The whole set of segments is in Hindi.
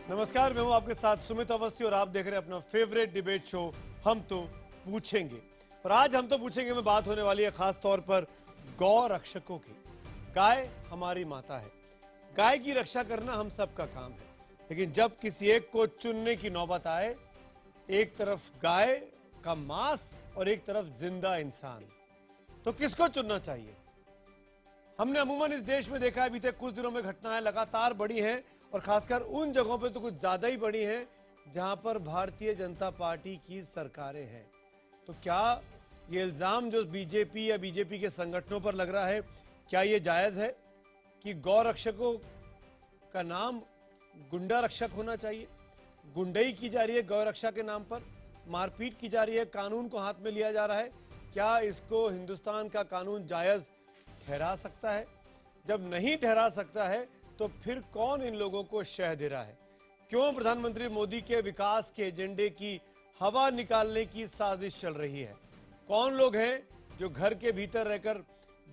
नमस्कार, मैं हूं आपके साथ सुमित अवस्थी और आप देख रहे हैं अपना फेवरेट डिबेट शो हम तो पूछेंगे। और आज हम तो पूछेंगे में बात होने वाली है खास तौर पर गौ रक्षकों की। गाय हमारी माता है, गाय की रक्षा करना हम सबका काम है, लेकिन जब किसी एक को चुनने की नौबत आए, एक तरफ गाय का मांस और एक तरफ जिंदा इंसान, तो किसको चुनना चाहिए? हमने अमूमन इस देश में देखा है बीते कुछ दिनों में घटनाएं लगातार बढ़ी हैं और खासकर उन जगहों पे तो कुछ ज्यादा ही बढ़ी हैं जहां पर भारतीय जनता पार्टी की सरकारें हैं। तो क्या ये इल्जाम जो बीजेपी या बीजेपी के संगठनों पर लग रहा है, क्या ये जायज है कि गौ रक्षकों का नाम गुंडा रक्षक होना चाहिए? गुंडई की जा रही है गौ रक्षा के नाम पर, मारपीट की जा रही है, कानून को हाथ में लिया जा रहा है। क्या इसको हिंदुस्तान का कानून जायज ठहरा सकता है? जब नहीं ठहरा सकता है तो फिर कौन इन लोगों को शह दे रहा है? क्यों प्रधानमंत्री मोदी के विकास के एजेंडे की हवा निकालने की साजिश चल रही है? कौन लोग हैं जो घर के भीतर रहकर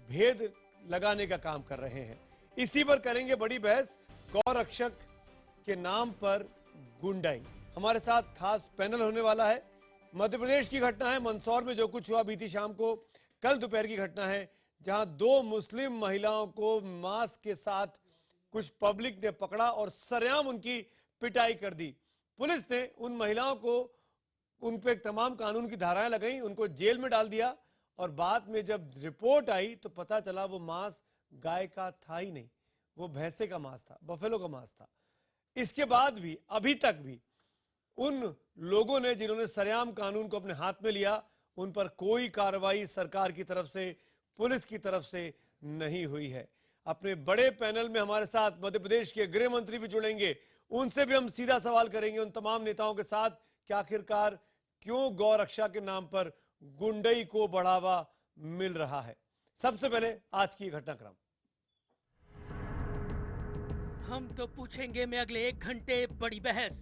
भेद लगाने का काम कर रहे हैं? इसी पर करेंगे बड़ी बहस। गौ रक्षक के नाम पर गुंडाई। हमारे साथ खास पैनल होने वाला है। मध्य प्रदेश की घटना है, मंदसौर में जो कुछ हुआ बीती शाम को, कल दोपहर की घटना है जहां दो मुस्लिम महिलाओं को मास्क के साथ कुछ पब्लिक ने पकड़ा और सरेआम उनकी पिटाई कर दी। पुलिस ने उन महिलाओं को, उन पे तमाम कानून की धाराएं लगाई, उनको जेल में डाल दिया और बाद में जब रिपोर्ट आई तो पता चला वो मांस गाय का था ही नहीं, वो भैंसे का मांस था, बफेलो का मांस था। इसके बाद भी अभी तक भी उन लोगों ने जिन्होंने सरेआम कानून को अपने हाथ में लिया, उन पर कोई कार्रवाई सरकार की तरफ से, पुलिस की तरफ से नहीं हुई है। अपने बड़े पैनल में हमारे साथ मध्य प्रदेश के गृह मंत्री भी जुड़ेंगे, उनसे भी हम सीधा सवाल करेंगे उन तमाम नेताओं के साथ कि आखिरकार क्यों गौ रक्षा के नाम पर गुंडई को बढ़ावा मिल रहा है। सबसे पहले आज की घटनाक्रम। हम तो पूछेंगे में अगले 1 घंटे बड़ी बहस,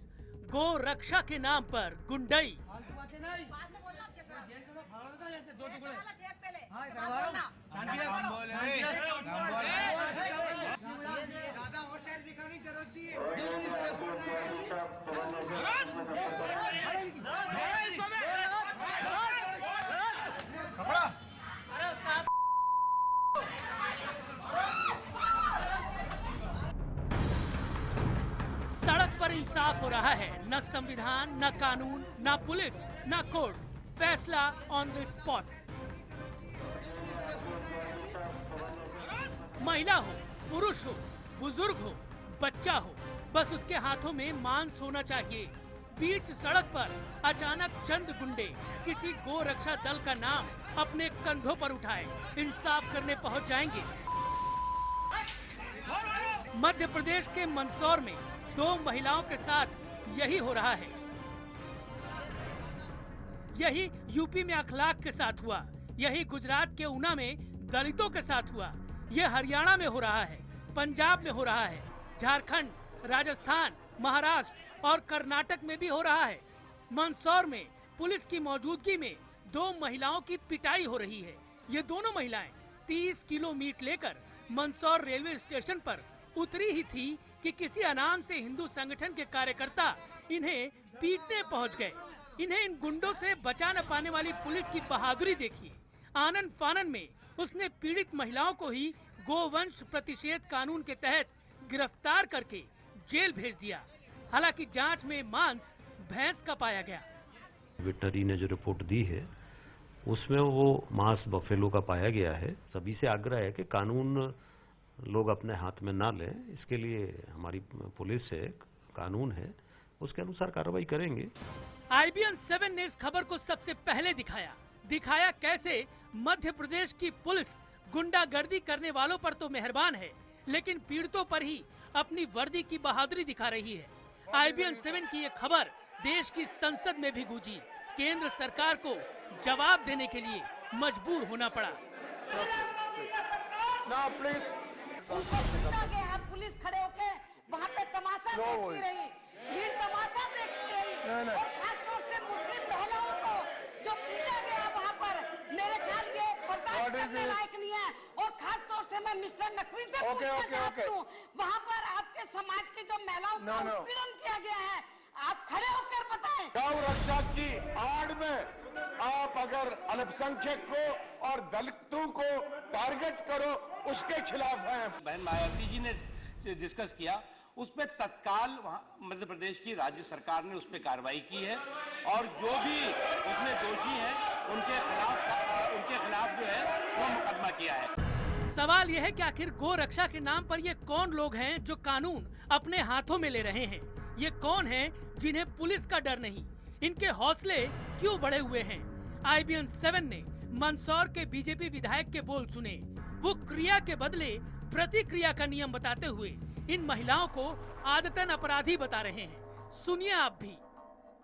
गौ रक्षा के नाम पर गुंडई। सड़क पर इंसाफ हो रहा है, न संविधान, न कानून, न पुलिस, न कोर्ट, फैसला ऑन द स्पॉट। महिला हो, पुरुष हो, बुजुर्ग हो, बच्चा हो, बस उसके हाथों में मांस होना चाहिए। बीच सड़क पर अचानक चंद गुंडे किसी गौ रक्षा दल का नाम अपने कंधों पर उठाए इंसाफ करने पहुंच जाएंगे। मध्य प्रदेश के मंदसौर में 2 महिलाओं के साथ यही हो रहा है। यही यूपी में अखलाक के साथ हुआ, यही गुजरात के ऊना में दलितों के साथ हुआ, ये हरियाणा में हो रहा है, पंजाब में हो रहा है, झारखंड, राजस्थान, महाराष्ट्र और कर्नाटक में भी हो रहा है। मंदसौर में पुलिस की मौजूदगी में 2 महिलाओं की पिटाई हो रही है। ये दोनों महिलाएं 30 किलो मीट लेकर मंदसौर रेलवे स्टेशन पर उतरी ही थी कि किसी अनाम से हिंदू संगठन के कार्यकर्ता इन्हें पीटने पहुंच गए। इन्हें इन गुंडों से बचा न पाने वाली पुलिस की बहादुरी देखिए। आनन फानन में उसने पीड़ित महिलाओं को ही गोवंश प्रतिषेध कानून के तहत गिरफ्तार करके जेल भेज दिया। हालांकि जांच में मांस भैंस का पाया गया। वेटनरी ने जो रिपोर्ट दी है उसमें वो मांस बफेलो का पाया गया है। सभी से आग्रह है कि कानून लोग अपने हाथ में ना लें, इसके लिए हमारी पुलिस है, कानून है, उसके अनुसार कार्रवाई करेंगे। IBN 7 ने इस खबर को सबसे पहले दिखाया कैसे मध्य प्रदेश की पुलिस गुंडागर्दी करने वालों पर तो मेहरबान है, लेकिन पीड़ितों पर ही अपनी वर्दी की बहादुरी दिखा रही है। IBN 7 की ये खबर देश की संसद में भी गूंजी। केंद्र सरकार को जवाब देने के लिए मजबूर होना पड़ा। पुलिस खड़े होके वहाँ पे तमाशा देखती रही, भीड़ तमाशा देखती रही और खासतौर से मुस्लिम महिलाओं को जो पीटा गया वहाँ पर, मेरे ख्याल ये बर्दाश्त करने लायक नहीं है। और खास तौर से मैं मिस्टर नकवी से पूछना चाहती हूँ, वहाँ पर आपके समाज की जो महिलाओं का उत्पीड़न किया गया है, आप खड़े होकर बताएं। गौ रक्षा की आड़ में आप अगर अल्पसंख्यक को और दलितों को टारगेट करो, उसके खिलाफ हैं। बहन मायावती जी ने डिस्कस किया, उस पर तत्काल मध्य प्रदेश की राज्य सरकार ने उस पर कार्रवाई की है और जो भी उसमें दोषी हैं उनके खिलाफ जो है वो मुकदमा किया है। सवाल यह है कि आखिर गो रक्षा के नाम पर ये कौन लोग हैं जो कानून अपने हाथों में ले रहे हैं? ये कौन हैं जिन्हें पुलिस का डर नहीं? इनके हौसले क्यों बढ़े हुए हैं? IBN 7 ने मंदसौर के बीजेपी विधायक के बोल सुने। वो क्रिया के बदले प्रतिक्रिया का नियम बताते हुए इन महिलाओं को आदतन अपराधी बता रहे हैं। सुनिए आप भी।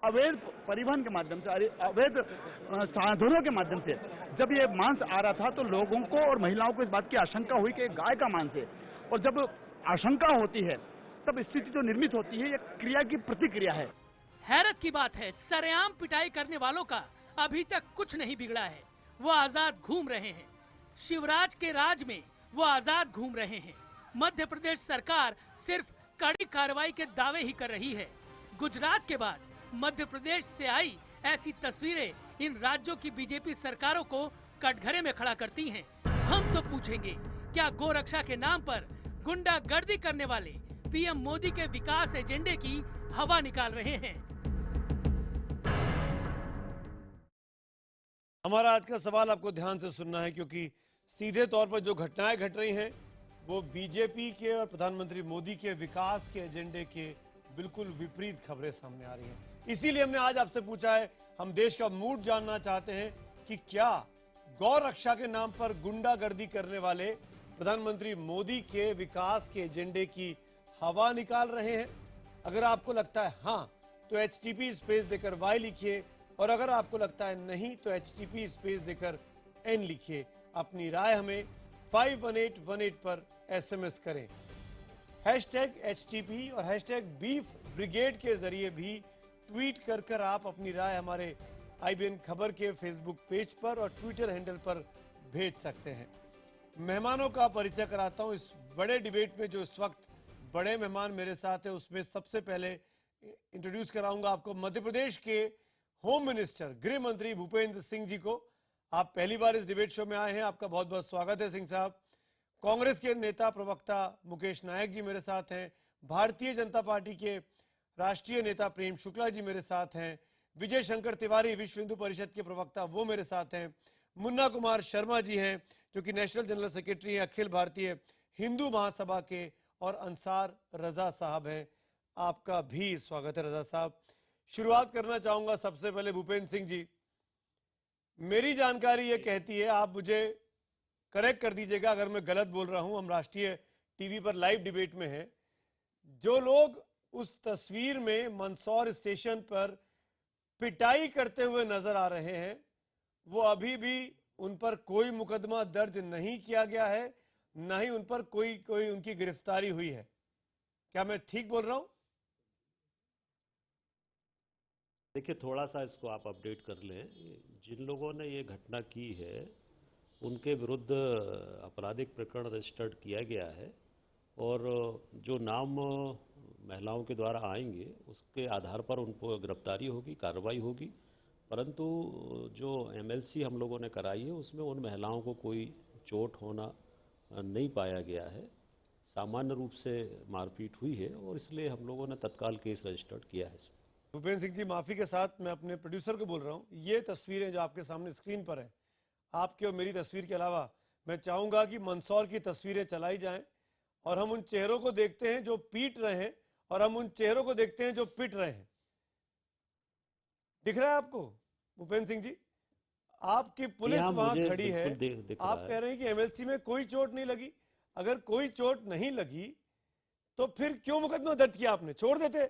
अवैध परिवहन के माध्यम से, अवैध साधनों के माध्यम से जब ये मांस आ रहा था तो लोगों को और महिलाओं को इस बात की आशंका हुई कि गाय का मांस है, और जब आशंका होती है तब स्थिति जो निर्मित होती है, ये क्रिया की प्रतिक्रिया है। हैरत की बात है, सरेआम पिटाई करने वालों का अभी तक कुछ नहीं बिगड़ा है। वो आजाद घूम रहे हैं, शिवराज के राज में वो आजाद घूम रहे हैं। मध्य प्रदेश सरकार सिर्फ कड़ी कार्रवाई के दावे ही कर रही है। गुजरात के बाद मध्य प्रदेश से आई ऐसी तस्वीरें इन राज्यों की बीजेपी सरकारों को कटघरे में खड़ा करती हैं। हम तो पूछेंगे, क्या गोरक्षा के नाम पर गुंडागर्दी करने वाले पीएम मोदी के विकास एजेंडे की हवा निकाल रहे हैं? हमारा आज का सवाल आपको ध्यान से सुनना है, क्योंकि सीधे तौर पर जो घटनाएं घट रही हैं वो बीजेपी के और प्रधानमंत्री मोदी के विकास के एजेंडे के बिल्कुल विपरीत खबरें सामने आ रही हैं। इसीलिए हमने आज आपसे पूछा है, हम देश का मूड जानना चाहते हैं कि क्या गौ रक्षा के नाम पर गुंडागर्दी करने वाले प्रधानमंत्री मोदी के विकास के एजेंडे की हवा निकाल रहे हैं? अगर आपको लगता है हाँ, तो HTP स्पेस देकर Y लिखिए, और अगर आपको लगता है नहीं तो HTP स्पेस देकर N लिखिए। अपनी राय हमें 51818 पर SMS करें। #HTP और #बीफ ब्रिगेड के जरिए भी ट्वीट कर आप अपनी राय हमारे IBN खबर के फेसबुक पेज पर और ट्विटर हैंडल पर भेज सकते हैं। मेहमानों का परिचय कराता हूं। इस बड़े डिबेट में जो इस वक्त बड़े मेहमान मेरे साथ है, उसमें सबसे पहले इंट्रोड्यूस कराऊंगा आपको मध्य प्रदेश के होम मिनिस्टर, गृह मंत्री भूपेंद्र सिंह जी को। आप पहली बार इस डिबेट शो में आए हैं, आपका बहुत बहुत स्वागत है सिंह साहब। कांग्रेस के नेता प्रवक्ता मुकेश नायक जी मेरे साथ हैं। भारतीय जनता पार्टी के राष्ट्रीय नेता प्रेम शुक्ला जी मेरे साथ हैं। विजय शंकर तिवारी, विश्व हिंदू परिषद के प्रवक्ता, वो मेरे साथ हैं। मुन्ना कुमार शर्मा जी हैं, जो कि नेशनल जनरल सेक्रेटरी हैं अखिल भारतीय हिंदू महासभा के, और अंसार रजा साहब हैं। आपका भी स्वागत है रजा साहब। शुरुआत करना चाहूंगा सबसे पहले भूपेंद्र सिंह जी। मेरी जानकारी ये कहती है, आप मुझे करेक्ट कर दीजिएगा अगर मैं गलत बोल रहा हूं, हम राष्ट्रीय टीवी पर लाइव डिबेट में हैं, जो लोग उस तस्वीर में मंदसौर स्टेशन पर पिटाई करते हुए नजर आ रहे हैं, वो अभी भी उन पर कोई मुकदमा दर्ज नहीं किया गया है, ना ही उन पर कोई उनकी गिरफ्तारी हुई है। क्या मैं ठीक बोल रहा हूं? देखिए, थोड़ा सा इसको आप अपडेट कर लें। जिन लोगों ने ये घटना की है उनके विरुद्ध आपराधिक प्रकरण रजिस्टर्ड किया गया है, और जो नाम महिलाओं के द्वारा आएंगे उसके आधार पर उनको गिरफ्तारी होगी, कार्रवाई होगी। परंतु जो MLC हम लोगों ने कराई है उसमें उन महिलाओं को कोई चोट होना नहीं पाया गया है। सामान्य रूप से मारपीट हुई है और इसलिए हम लोगों ने तत्काल केस रजिस्टर्ड किया है। भूपेंद्र सिंह जी, माफी के साथ मैं अपने प्रोड्यूसर को बोल रहा हूं, ये तस्वीरें जो आपके सामने स्क्रीन पर है, आपके और मेरी तस्वीर के अलावा मैं चाहूंगा कि मंदसौर की तस्वीरें चलाई जाएं, और हम उन चेहरों को देखते हैं जो पीट रहे हैं, और हम उन चेहरों को देखते हैं जो पिट रहे हैं। दिख रहा है आपको भूपेंद्र सिंह जी? आपकी पुलिस वहां खड़ी है, आप कह रहे हैं कि MLC में कोई चोट नहीं लगी। अगर कोई चोट नहीं लगी तो फिर क्यों मुकदमा दर्ज किया आपने? छोड़ देते।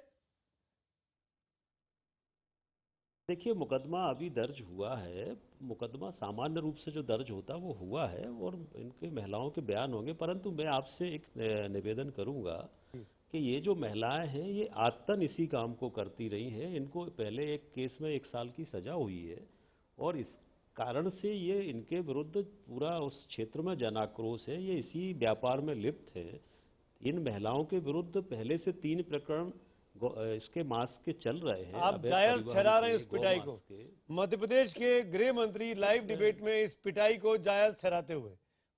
देखिए, मुकदमा अभी दर्ज हुआ है। मुकदमा सामान्य रूप से जो दर्ज होता है वो हुआ है, और इनके महिलाओं के बयान होंगे। परंतु मैं आपसे एक निवेदन करूंगा कि ये जो महिलाएं हैं ये आदतन इसी काम को करती रही हैं। इनको पहले एक केस में 1 साल की सजा हुई है, और इस कारण से ये इनके विरुद्ध पूरा उस क्षेत्र में जन आक्रोश है, ये इसी व्यापार में लिप्त है। इन महिलाओं के विरुद्ध पहले से 3 प्रकरण इसके मांस के चल रहे हैं। आप जायज ठहरा रहे हैं इस पिटाई को। मध्य प्रदेश के गृह मंत्री लाइव डिबेट में इस पिटाई को जायज ठहराते हुए,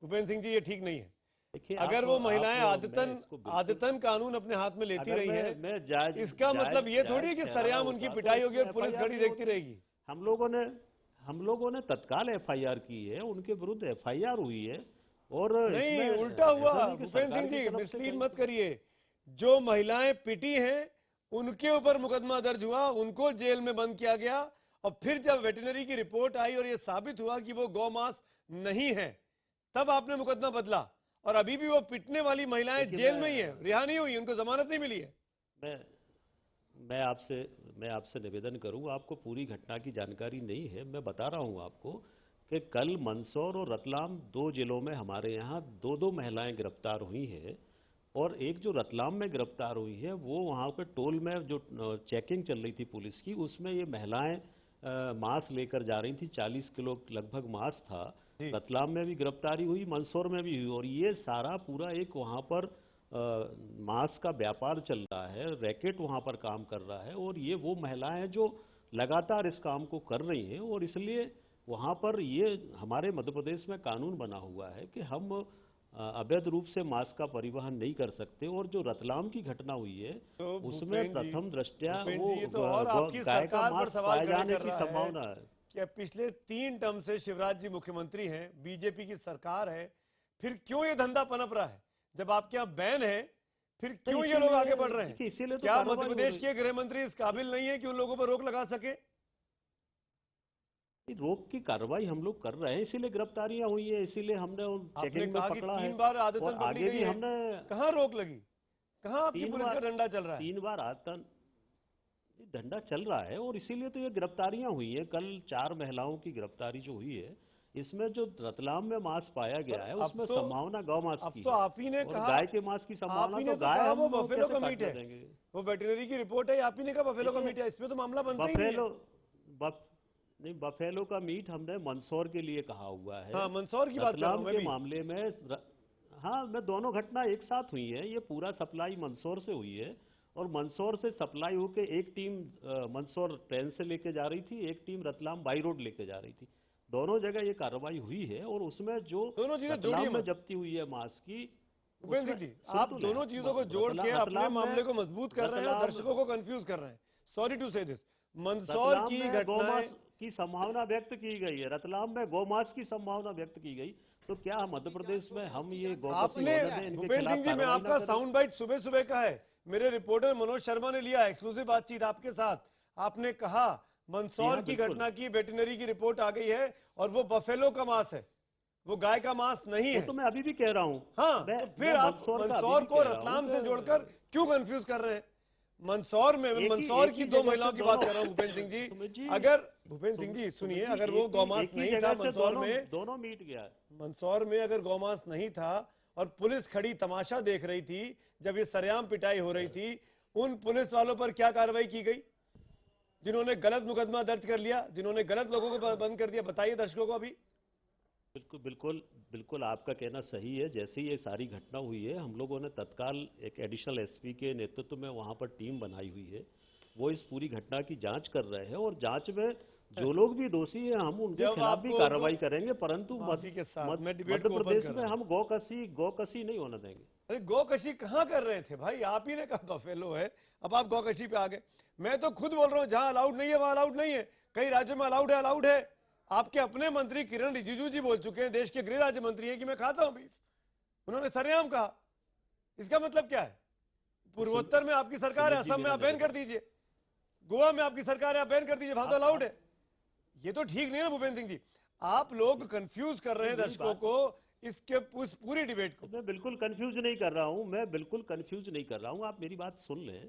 भूपेंद्र सिंह जी ये ठीक नहीं है। अगर वो महिलाएं आदतन कानून अपने हाथ में लेती रही हैं, इसका मतलब ये थोड़ी है कि सरेआम उनकी पिटाई होगी और पुलिस खड़ी देखती रहेगी। हम लोगों ने तत्काल एफआईआर की है, उनके विरुद्ध एफआईआर हुई है। और नहीं, उल्टा हुआ भूपेंद्र सिंह जी, मिसलीड मत करिए। जो महिलाएं पिटी हैं उनके ऊपर मुकदमा दर्ज हुआ, उनको जेल में बंद किया गया, और फिर जब वेटरनरी की रिपोर्ट आई और ये साबित हुआ कि वो गौमांस नहीं है, तब आपने मुकदमा बदला। और अभी भी वो पिटने वाली महिलाएं जेल में ही है, रिहा नहीं हुई, उनको जमानत नहीं मिली है। मैं आपसे निवेदन करूंगा, आपको पूरी घटना की जानकारी नहीं है। मैं बता रहा हूं आपको कि कल मंदसौर और रतलाम 2 जिलों में हमारे यहाँ 2 महिलाएं गिरफ्तार हुई हैं। और एक जो रतलाम में गिरफ्तार हुई है, वो वहाँ पे टोल में जो चेकिंग चल रही थी पुलिस की, उसमें ये महिलाएं मांस लेकर जा रही थी। 40 किलो लगभग मांस था। रतलाम में भी गिरफ्तारी हुई, मंदसौर में भी हुई। और ये सारा पूरा एक वहाँ पर मांस का व्यापार चल रहा है, रैकेट वहाँ पर काम कर रहा है। और ये वो महिलाएं हैं जो लगातार इस काम को कर रही हैं। और इसलिए वहाँ पर ये हमारे मध्य प्रदेश में कानून बना हुआ है कि हम अवैध रूप से मांस का परिवहन नहीं कर सकते। और जो रतलाम की घटना हुई है, तो उसमें प्रथम दृष्टया वो तो और आपकी सरकार पर सवाल जाने की संभावना है कि पिछले 3 टर्म से शिवराज जी मुख्यमंत्री हैं, बीजेपी की सरकार है, फिर क्यों ये धंधा पनप रहा है? जब आपके यहाँ बैन है, फिर क्यों ये लोग आगे बढ़ रहे हैं? इसीलिए तो क्या मध्य प्रदेश के गृह मंत्री इस काबिल नहीं है कि उन लोगों पर रोक लगा सके? रोक की कार्रवाई हम लोग कर रहे हैं, इसीलिए गिरफ्तारियां हुई है, इसीलिए हमने चेकिंग में पकड़ा है। 3 बार आदतन पकड़ी गई है। हमने कहाँ रोक लगी? कहाँ आपकी पुलिस का डंडा चल रहा है? 3 बार आदतन डंडा चल रहा है, और इसीलिए तो ये गिरफ्तारियां हुई है। कल 4 महिलाओं की गिरफ्तारी जो हुई है, इसमें जो रतलाम में मांस पाया गया है, उसमें संभावना गौ मांस की है। तो आप ही ने कहा गाय के मांस की संभावना, तो गाय वो बफेलो का मीट है, वो वेटरनरी की रिपोर्ट है, आप ही ने कहा बफेलो का मीट है, इसमें तो मामला बनता ही नहीं है। नहीं, बफेलो का मीट हमने मंदसौर के लिए कहा हुआ है। हाँ, मंदसौर की बात कर रहा हूं मैं भी। मामले में हाँ, मैं दोनों घटना एक साथ हुई है। ये पूरा सप्लाई मंदसौर से हुई है, और मंदसौर से सप्लाई होके एक टीम मंदसौर ट्रेन से लेके जा रही थी, एक टीम रतलाम बाई रोड लेके जा रही थी। दोनों जगह ये कार्रवाई हुई है। और उसमें जो दोनों चीजें जोड़ी में जब्ती हुई है मांस की, भूपेंद्र जी, आप दोनों चीजों को जोड़ के अपने मामले को मजबूत कर रहे हैं, दर्शकों को कंफ्यूज कर रहे हैं। सॉरी टू से दिस, मंदसौर की घटना की संभावना व्यक्त की गई है, रतलाम में गौमांस की संभावना व्यक्त की गई। तो क्या मध्य प्रदेश में हम ये आपने भूपेंद्र सिंह जी, मैं आपका साउंड बाइट सुबह सुबह का है, मेरे रिपोर्टर मनोज शर्मा ने लिया एक्सक्लूसिव बातचीत आपके साथ। आपने कहा मंदसौर की घटना की वेटरनरी की रिपोर्ट आ गई है, और वो बफेलो का मांस है, वो गाय का मांस नहीं है। तो मैं अभी भी कह रहा हूँ। हाँ, तो फिर आप मंदसौर को रतलाम से जोड़कर क्यों कंफ्यूज कर रहे हैं? मंदसौर में मंदसौर की 2 महिलाओं की बात कर रहा हूं भूपेंद्र सिंह जी। अगर भूपेंद्र सिंह जी सुनिए, अगर वो गौमांस नहीं था मंदसौर में, दोनों मीट गया। मंदसौर में अगर गौमांस नहीं था और पुलिस खड़ी तमाशा देख रही थी जब ये सरेआम पिटाई हो रही थी, उन पुलिस वालों पर क्या कार्रवाई की गई जिन्होंने गलत मुकदमा दर्ज कर लिया, जिन्होंने गलत लोगों को बंद कर दिया? बताइए दर्शकों को। अभी बिल्कुल आपका कहना सही है। जैसे ही ये सारी घटना हुई है, हम लोगों ने तत्काल एक एडिशनल एसपी के नेतृत्व में वहां पर टीम बनाई हुई है। वो इस पूरी घटना की जांच कर रहे हैं, और जांच में जो लोग भी दोषी हैं हम उनके खिलाफ भी कार्रवाई करेंगे। परंतु मध्य प्रदेश में हम गौकशी नहीं होने देंगे। अरे गौकशी कहाँ कर रहे थे भाई? आप ही ने कहा बफेलो है, अब आप गौकशी पे आ गए। मैं तो खुद बोल रहा हूँ, जहां अलाउड नहीं है वहां अलाउड नहीं है। कई राज्यों में अलाउड है, अलाउड है। आपके अपने मंत्री किरण रिजिजू जी बोल चुके हैं, देश के गृह राज्य मंत्री हैं, कि मैं खाता हूं बीफ। उन्होंने सरेआम कहा। इसका मतलब क्या है? पूर्वोत्तर में आपकी सरकार है, असम में आप बैन कर दीजिए, गोवा में आपकी सरकार है, आप बैन कर दीजिए, वहां तो अलाउड है। ये तो ठीक नहीं है भूपेंद्र सिंह जी। आप लोग कंफ्यूज कर रहे हैं दर्शकों को, इसके पूरी डिबेट को। मैं बिल्कुल कंफ्यूज नहीं कर रहा हूं, मैं बिल्कुल कंफ्यूज नहीं कर रहा हूं। आप मेरी बात सुन लें,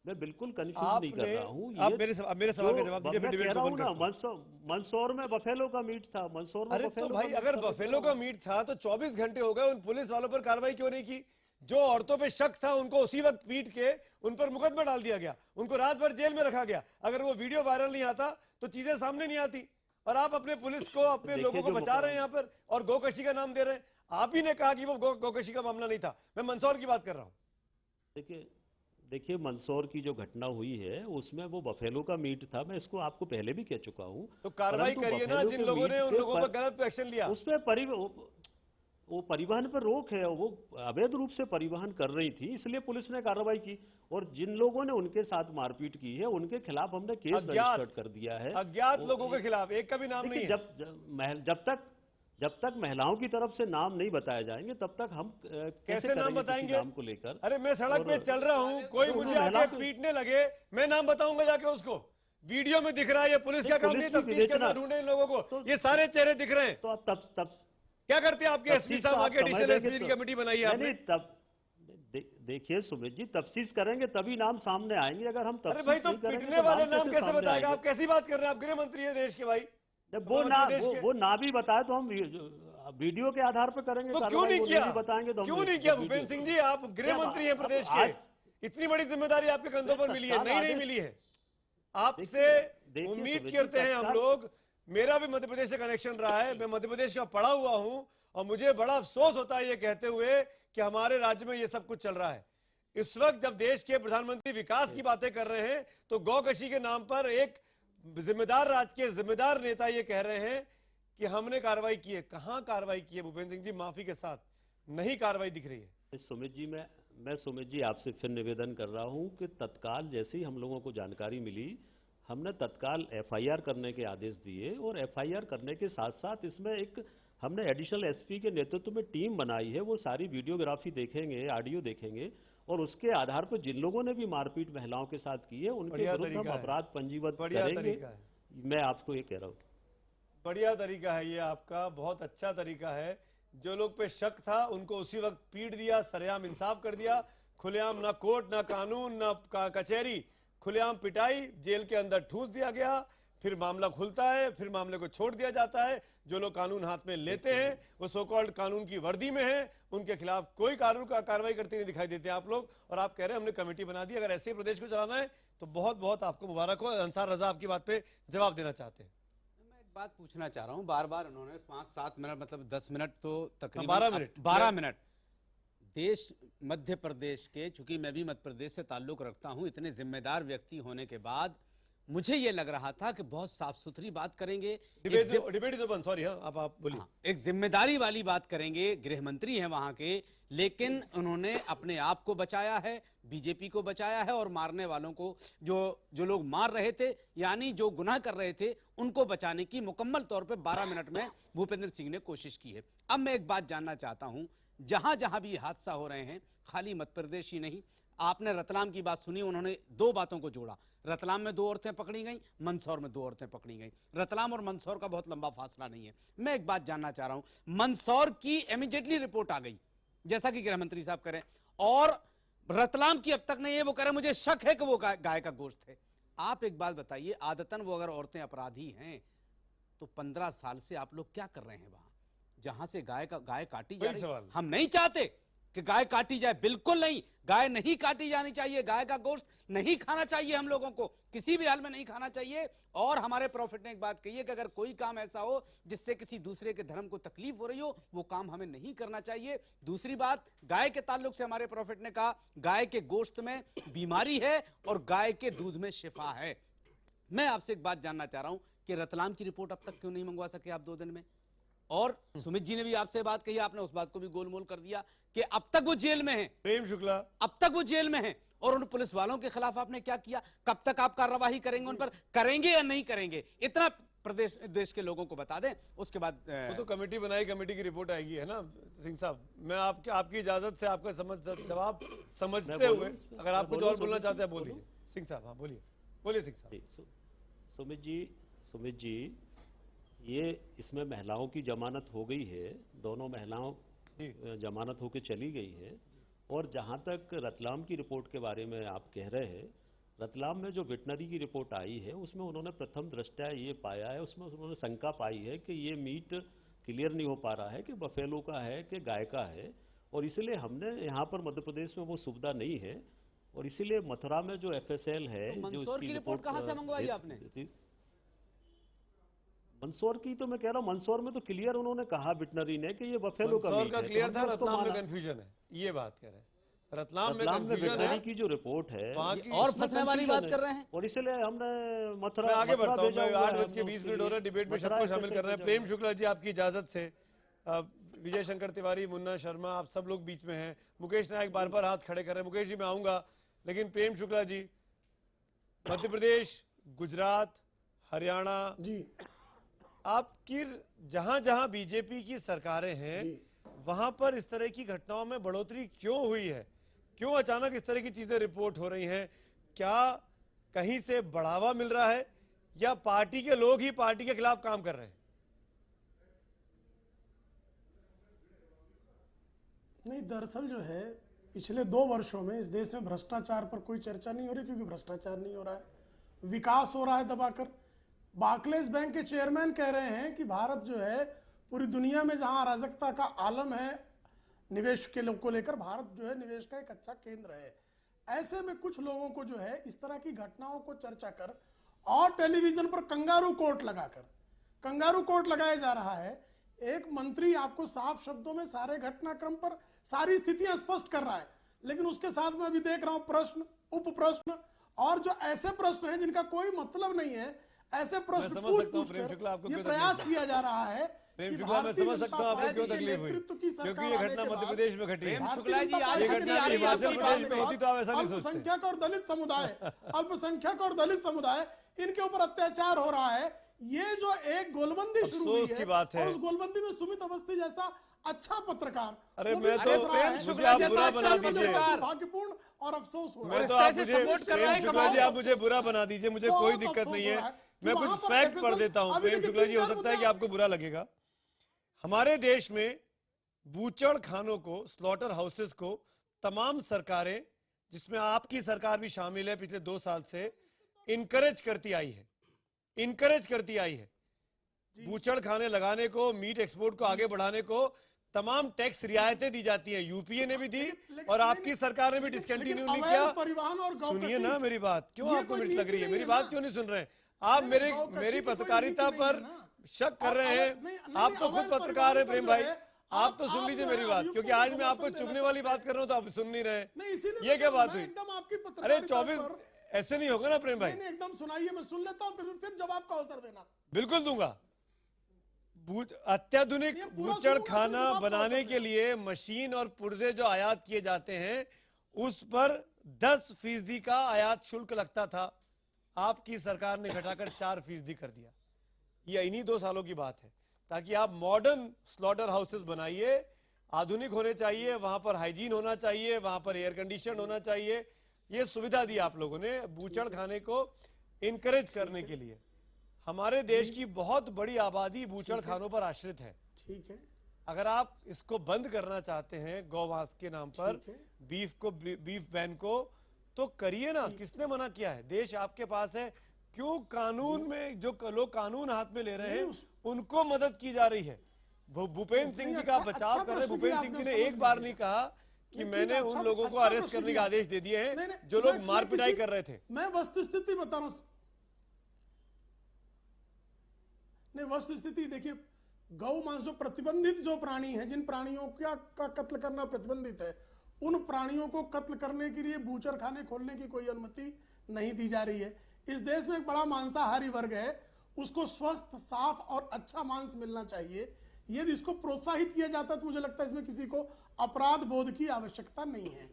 मैं बिल्कुल कंफ्यूज नहीं कर रहा हूं। आप मेरे सवाल का जवाब दीजिए, मैं डिबेट को बंद करता हूं। मंदसौर में बफेलो का मीट था, मंदसौर में। अरे तो भाई, अगर बफेलो का मीट था तो 24 घंटे हो गए, उन पुलिस वालों पर कार्रवाई क्यों नहीं की? जो औरतों पे शक था उनको उसी वक्त पीट के उन पर मुकदमा डाल दिया गया, उनको रात भर जेल में रखा गया। अगर वो वीडियो वायरल नहीं आता तो चीजें सामने नहीं आती। और आप अपने पुलिस को, अपने लोगों को जो बचा रहे हैं यहाँ पर और गोकशी का नाम दे रहे हैं। आप ही ने कहा कि वो गोकशी का मामला नहीं था। मैं मंदसौर की बात कर रहा हूँ। देखिए मंदसौर की जो घटना हुई है उसमें वो बफेलो का मीट था। मैं इसको आपको पहले भी कह चुका हूँ। तो कार्रवाई करिए ना, जिन लोगों ने उन लोगों पर गलत एक्शन लिया। उसमें वो परिवहन पर रोक है, वो अवैध रूप से परिवहन कर रही थी, इसलिए पुलिस ने कार्रवाई की। और जिन लोगों ने उनके साथ मारपीट की है उनके खिलाफ हमने केस रजिस्टर्ड कर दिया है। अज्ञात लोगों के खिलाफ, एक का भी नाम नहीं है। जब तक महिलाओं की तरफ से नाम नहीं बताए जाएंगे तब तक हम कैसे नाम बताएंगे नाम को लेकर? अरे मैं सड़क पे चल रहा हूँ, कोई मुझे आके पीटने लगे, मैं नाम बताऊंगा जाके उसको? वीडियो में दिख रहा है, ये पुलिस का काम नहीं तफ्तीश करना, ढूंढे इन लोगों को। ये सारे चेहरे दिख रहे हैं। तो अब तब क्या करते हैं आपके एसपी साहब? आके एडिशनल एसपी की कमेटी बनाई है आपने। तब देखिए सुमित जी, तफ्तीश करेंगे तभी नाम सामने आएंगे। अगर हम अरे भाई, तो पीटने वाले नाम कैसे बताएगा? आप कैसी बात कर रहे हैं? आप गृह मंत्री है देश के भाई। जब वो ना भी बताए तो हम वीडियो के आधार पर करेंगे। तो क्यों नहीं किया? बताएंगे तो क्यों नहीं किया? भूपेंद्र सिंह जी, आप गृह मंत्री हैं प्रदेश के, इतनी बड़ी जिम्मेदारी आपके कंधों पर मिली है, नहीं मिली है। आपसे उम्मीद करते हैं हम लोग। मेरा भी मध्य प्रदेश से कनेक्शन रहा है, मैं मध्य प्रदेश का पढ़ा हुआ हूं और मुझे बड़ा अफसोस होता है ये कहते हुए कि हमारे राज्य में ये सब कुछ चल रहा है। इस वक्त जब देश के प्रधानमंत्री विकास की बातें कर रहे हैं तो गौकशी के नाम पर एक जिम्मेदार राज्य के जिम्मेदार नेता ये कह रहे हैं कि हमने कार्रवाई की है। कहां कार्रवाई की है भूपेंद्र सिंह जी? माफी के साथ नहीं कार्रवाई दिख रही है। सुमित जी आपसे फिर निवेदन कर रहा हूं कि तत्काल जैसे ही हम लोगों को जानकारी मिली, हमने तत्काल एफआईआर करने के आदेश दिए। और एफआईआर करने के साथ साथ इसमें हमने एडिशनल एसपी के नेतृत्व में टीम बनाई है। वो सारी वीडियोग्राफी देखेंगे, ऑडियो देखेंगे और उसके आधार पर जिन लोगों ने भी मारपीट महिलाओं के साथ की है उनके विरुद्ध हम अपराध पंजीबद्ध करेंगे। मैं आपको ये कह रहा हूँ, बढ़िया तरीका है ये आपका, बहुत अच्छा तरीका है। जो लोग पे शक था उनको उसी वक्त पीट दिया, सरेआम इंसाफ कर दिया, खुलेआम, ना कोर्ट ना कानून ना कचहरी, खुलेआम पिटाई, जेल के अंदर ठूस दिया गया। फिर मामला खुलता है, फिर मामले को छोड़ दिया जाता है। जो लोग कानून हाथ में लेते हैं वो सो कॉल्ड कानून की वर्दी में हैं, उनके खिलाफ कोई कानून का कार्रवाई करते नहीं दिखाई देते आप लोग। और आप कह रहे हैं हमने कमेटी बना दी। अगर ऐसे ही प्रदेश को चलाना है तो बहुत बहुत आपको मुबारक हो। अंसार रजा आपकी बात पे जवाब देना चाहते हैं। मैं एक बात पूछना चाह रहा हूँ। बार बार उन्होंने 5-7 मिनट, मतलब 10 मिनट तो तकरीबन 12 मिनट देश मध्य प्रदेश के, चूंकि मैं भी मध्य प्रदेश से ताल्लुक रखता हूं, इतने जिम्मेदार व्यक्ति होने के बाद मुझे ये लग रहा था कि बहुत साफ सुथरी बात करेंगे। Debate is open, sorry. हाँ, आप बोलिए। एक जिम्मेदारी वाली बात करेंगे। गृह मंत्री हैं वहां के, लेकिन उन्होंने अपने आप को बचाया है, बीजेपी को बचाया है और मारने वालों को, जो लोग मार रहे थे यानी जो गुनाह कर रहे थे, उनको बचाने की मुकम्मल तौर पे 12 मिनट में भूपेंद्र सिंह ने कोशिश की है। अब मैं एक बात जानना चाहता हूं, जहां जहां भी हादसा हो रहे हैं, खाली मध्य प्रदेश ही नहीं, आपने रतलाम की बात सुनी, उन्होंने 2 बातों को जोड़ा। रतलाम में 2 औरतें पकड़ी गई, मंदसौर में 2 औरतें पकड़ी गई। रतलाम और मंदसौर का बहुत लंबा फासला नहीं है। मैं एक बात जानना चाह रहा हूं, मंदसौर की इमीडिएटली रिपोर्ट आ गई, जैसा कि गृह मंत्री साहब करें, और रतलाम की अब तक नहीं है। वो कह रहे मुझे शक है कि वो गाय का गोश्त है। आप एक बात बताइए, आदतन वो अगर औरतें अपराधी हैं तो 15 साल से आप लोग क्या कर रहे हैं वहां, जहां से गाय काटी जा रही? हम नहीं चाहते कि गाय काटी जाए, बिल्कुल नहीं। गाय नहीं काटी जानी चाहिए, गाय का गोश्त नहीं खाना चाहिए, हम लोगों को किसी भी हाल में नहीं खाना चाहिए। और हमारे प्रॉफिट ने एक बात कही है कि अगर कोई काम ऐसा हो जिससे किसी दूसरे के धर्म को तकलीफ हो रही हो, वो काम हमें नहीं करना चाहिए। दूसरी बात, गाय के ताल्लुक से हमारे प्रॉफिट ने कहा गाय के गोश्त में बीमारी है और गाय के दूध में शिफा है। मैं आपसे एक बात जानना चाह रहा हूं कि रतलाम की रिपोर्ट अब तक क्यों नहीं मंगवा सके आप 2 दिन में? और सुमित जी ने भी आपसे बात कही, आपने उस बात को भी गोलमोल कर दिया कि अब तक वो जेल में हैं। प्रेम शुक्ला, अब तक वो जेल में हैं। और उन पुलिस वालों के खिलाफ आपने क्या किया? कब तक आप कार्रवाई करेंगे उन पर? करेंगे या नहीं करेंगे? इतना प्रदेश देश के लोगों को बता दें, उसके बाद वो तो कमेटी बनाई, कमेटी की रिपोर्ट आएगी, है ना सिंह साहब? मैं आपकी इजाजत से आपका जवाब समझते हुए, अगर आप कुछ और बोलना चाहते हैं बोल दीजिए सिंह साहब। हाँ बोलिए सिंह साहब। सुमित जी, ये इसमें महिलाओं की जमानत हो गई है, दोनों महिलाओं जमानत होकर चली गई है। और जहां तक रतलाम की रिपोर्ट के बारे में आप कह रहे हैं, रतलाम में जो वेटनरी की रिपोर्ट आई है उसमें उन्होंने प्रथम दृष्टया ये पाया है, उसमें उन्होंने शंका पाई है कि ये मीट क्लियर नहीं हो पा रहा है कि बफेलो का है कि गाय का है। और इसलिए हमने यहाँ पर मध्य प्रदेश में वो सुविधा नहीं है, और इसीलिए मथुरा में जो FSL है, तो मंदसौर की रिपोर्ट कहां से मंगवाई आपने? मंदसौर की तो मैं कह रहा हूँ, मंदसौर में तो क्लियर उन्होंने कहा वेटनरी ने कि ये बफेलो का मंदसौर मीट का है। क्लियर तो था, हम लोग तो रतलाम में माना। कंफ्यूजन है, ये बात कह रहे हैं। रतलाम में रतलाम में कंफ्यूजन है, वेटनरी की जो रिपोर्ट है वहाँ की और फंसने वाली बात कर रहे हैं। और इसलिए हमने मथुरा, मैं आगे बढ़ता हूँ। मैं 8 बज हम के लोग 20 उसके मिनट हो रहे हैं, लिए डिबेट में मथुरा सबको शामिल स्पेशल कर रहे हैं। भेजा प्रेम शुक्ला जी, आपकी इजाजत से विजय शंकर तिवारी, मुन्ना शर्मा, आप सब लोग बीच में हैं। मुकेश नायक बार बार हाथ खड़े कर रहे हैं। मुकेश जी मैं आऊंगा, लेकिन प्रेम शुक्ला जी, मध्य प्रदेश, गुजरात, हरियाणा जी, आपकी जहां जहां बीजेपी की सरकारें हैं वहां पर इस तरह की घटनाओं में बढ़ोतरी क्यों हुई है? क्यों अचानक इस तरह की चीजें रिपोर्ट हो रही हैं? क्या कहीं से बढ़ावा मिल रहा है या पार्टी के लोग ही पार्टी के खिलाफ काम कर रहे हैं? नहीं, दरअसल जो है पिछले 2 वर्षों में इस देश में भ्रष्टाचार पर कोई चर्चा नहीं हो रही, क्योंकि भ्रष्टाचार नहीं हो रहा है, विकास हो रहा है दबाकर। बार्कलेज बैंक के चेयरमैन कह रहे हैं कि भारत जो है पूरी दुनिया में जहां अराजकता का आलम है निवेश के लोग को लेकर, भारत जो है निवेश का एक अच्छा केंद्र है। ऐसे में कुछ लोगों को जो है इस तरह की घटनाओं को चर्चा कर और टेलीविजन पर कंगारू कोर्ट लगाया जा रहा है। एक मंत्री आपको साफ शब्दों में सारे घटनाक्रम पर सारी स्थितियां स्पष्ट कर रहा है, लेकिन उसके साथ मैं अभी देख रहा हूं प्रश्न, उप प्रश्न और जो ऐसे प्रश्न हैं जिनका कोई मतलब नहीं है, ऐसे प्रश्न पूछ कर ये प्रयास किया जा रहा है। प्रेम शुक्ला, मैं समझ सकता हूं आपको क्यों तकलीफ हुई, क्योंकि ये घटना मध्य प्रदेश में घटी है। शुक्ला जी, आज ये घटना हिमाचल प्रदेश में होती तो आप ऐसा नहीं सोचते। अल्पसंख्यक और दलित समुदाय अल्पसंख्यक और दलित समुदाय इनके ऊपर अत्याचार हो रहा है। ये जो एक गोलबंदी शुरू हुई है, की बात है, और उस गोलबंदी में सुमित अवस्थी जैसा अच्छा पत्रकार, अरे मैं तो मुझे आप बुरा बना दीजिए, भाग्यपूर्ण और अफसोस हो रहा है। मैं तो आप मुझे प्रेम शुक्ला जी, आप मुझे बुरा बना दीजिए, मुझे कोई दिक्कत नहीं है। मैं कुछ फैक्ट पढ़ देता हूं। प्रेम शुक्ला जी, हो सकता है कि आपको बुरा लगेगा। हमारे देश में बूचड़ खानों को, स्लॉटर हाउसेस को तमाम सरकारें, जिसमें आपकी सरकार भी शामिल है, पिछले 2 साल से इनकरेज करती आई है। बूचड़ खाने लगाने को, मीट एक्सपोर्ट को आगे बढ़ाने को तमाम टैक्स रियायतें दी जाती हैं। यूपीए ने भी दी और आपकी सरकार ने भी डिसकंटिन्यू नहीं किया। परिवहन और सुनिए ना मेरी बात, क्यों आपको मिर्च लग रही है? मेरी बात क्यों नहीं सुन रहे हैं आप? मेरी पत्रकारिता पर शक कर रहे हैं। आप तो खुद पत्रकार हैं प्रेम भाई, आप तो सुन लीजिए मेरी बात, क्योंकि आज मैं आपको चुभने वाली बात कर रहा हूं तो आप सुन नहीं रहे। ये क्या बात हुई? अरे 24 ऐसे नहीं होगा ना प्रेम भाई। एकदम सुनाइए, मैं सुन लेता हूं, फिर जवाब का अवसर देना। बिल्कुल दूंगा। अत्याधुनिक बूचड़ खाना बनाने के लिए मशीन और पुर्जे जो आयात किए जाते हैं, उस पर 10% का आयात शुल्क लगता था। आपकी सरकार ने घटाकर 4% कर दिया। ये इन्हीं 2 सालों की बात है, ताकि आप मॉडर्न स्लॉटर हाउसेस बनाइए। आधुनिक होने चाहिए, वहां पर हाइजीन होना चाहिए, वहां पर एयर कंडीशन होना चाहिए। ये सुविधा दी आप लोगों ने बूचड़ खाने को इनकरेज करने के लिए। हमारे देश की बहुत बड़ी आबादी बूचड़ खानों पर आश्रित है। ठीक है, अगर आप इसको बंद करना चाहते हैं गौवास के नाम पर, बीफ बैन को, तो करिए ना। किसने मना किया है? देश आपके पास है। क्यों कानून में जो लोग कानून हाथ में ले रहे हैं उनको मदद की जा रही है? भूपेंद्र सिंह जी का बचाव कर रहे। भूपेंद्र सिंह जी ने एक बार नहीं कहा कि मैंने उन लोगों को अरेस्ट करने के आदेश दे दिए हैं जो लोग मार पिटाई कर रहे थे। मैं वस्तुस्थिति बता रहा हूं। नहीं, वस्तुस्थिति देखिए, गौ मांस जो प्रतिबंधित जो प्राणी है, जिन प्राणियों का कत्ल करना प्रतिबंधित है, उन प्राणियों को कत्ल करने के लिए बूचड़ खाने खोलने की कोई अनुमति नहीं दी जा रही है। इस देश में एक बड़ा मांसाहारी वर्ग है, उसको स्वस्थ, साफ और अच्छा मांस मिलना चाहिए। यदि इसको प्रोत्साहित किया जाता है तो मुझे लगता है इसमें किसी को अपराध बोध की आवश्यकता नहीं है।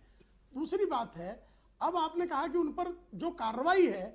दूसरी बात है, अब आपने कहा कि उन पर जो कार्रवाई है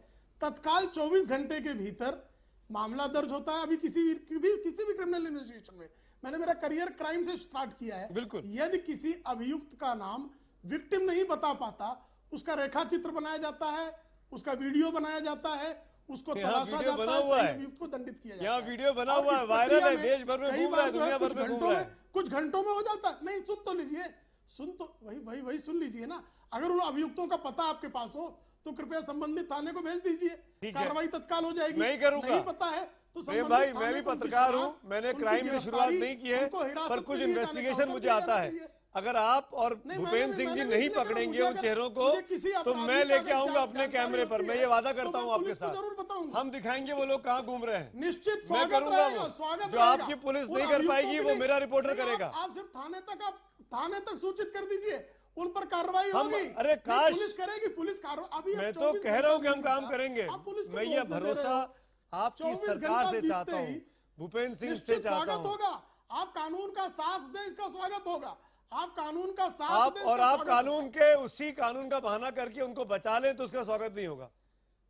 तत्काल 24 घंटे के भीतर मामला दर्ज होता है। अभी किसी भी क्रिमिनल इन्वेस्टिगेशन में, मैंने मेरा करियर क्राइम से स्टार्ट किया है। बिल्कुल। यदि किसी अभियुक्त का नाम विक्टिम नहीं बता पाता, उसका रेखा चित्र बनाया जाता है, उसका वीडियो बनाया जाता है, उसको तलाशा जाता है, अभियुक्त को दंडित किया जाता है। यहाँ वीडियो बना हुआ है, वायरल है, देश भर में घूम रहा है, दुनिया भर में घूम रहा है। कुछ घंटों में हो जाता है। नहीं, सुन तो लीजिए, वही सुन लीजिए ना। अगर उन अभियुक्तों का पता आपके पास हो तो कृपया संबंधित थाने को भेज दीजिए, कार्रवाई तत्काल हो जाएगी। नहीं करूंगा। नहीं पता है तो प्रेम भाई, मैं भी पत्रकार हूं, मैंने क्राइम की शुरुआत नहीं की है, पर कुछ इन्वेस्टिगेशन मुझे आता है। अगर आप और भूपेंद्र सिंह जी नहीं पकड़ेंगे उन चेहरों को तो मैं लेके आऊंगा अपने कैमरे पर, मैं ये वादा करता हूँ आपके साथ। हम दिखाएंगे वो लोग कहाँ घूम रहे हैं, निश्चित मैं करूंगा वो। जो आपकी पुलिस नहीं कर पाएगी वो मेरा रिपोर्टर करेगा। आप सिर्फ थाने तक सूचित कर दीजिए, उन पर कार्रवाई होगी। अरे काश पुलिस करेगी, पुलिस कार्रवाई। मैं तो कह रहा हूँ कि हम काम करेंगे। मैं ये भरोसा आपकी सरकार से चाहता हूँ, भूपेंद्र सिंह से चाहता हूँ। आप कानून का साथ दें, इसका स्वागत होगा। आप कानून का साथ आप और आप कानून के उसी कानून का बहाना करके उनको बचा लें तो उसका स्वागत नहीं होगा।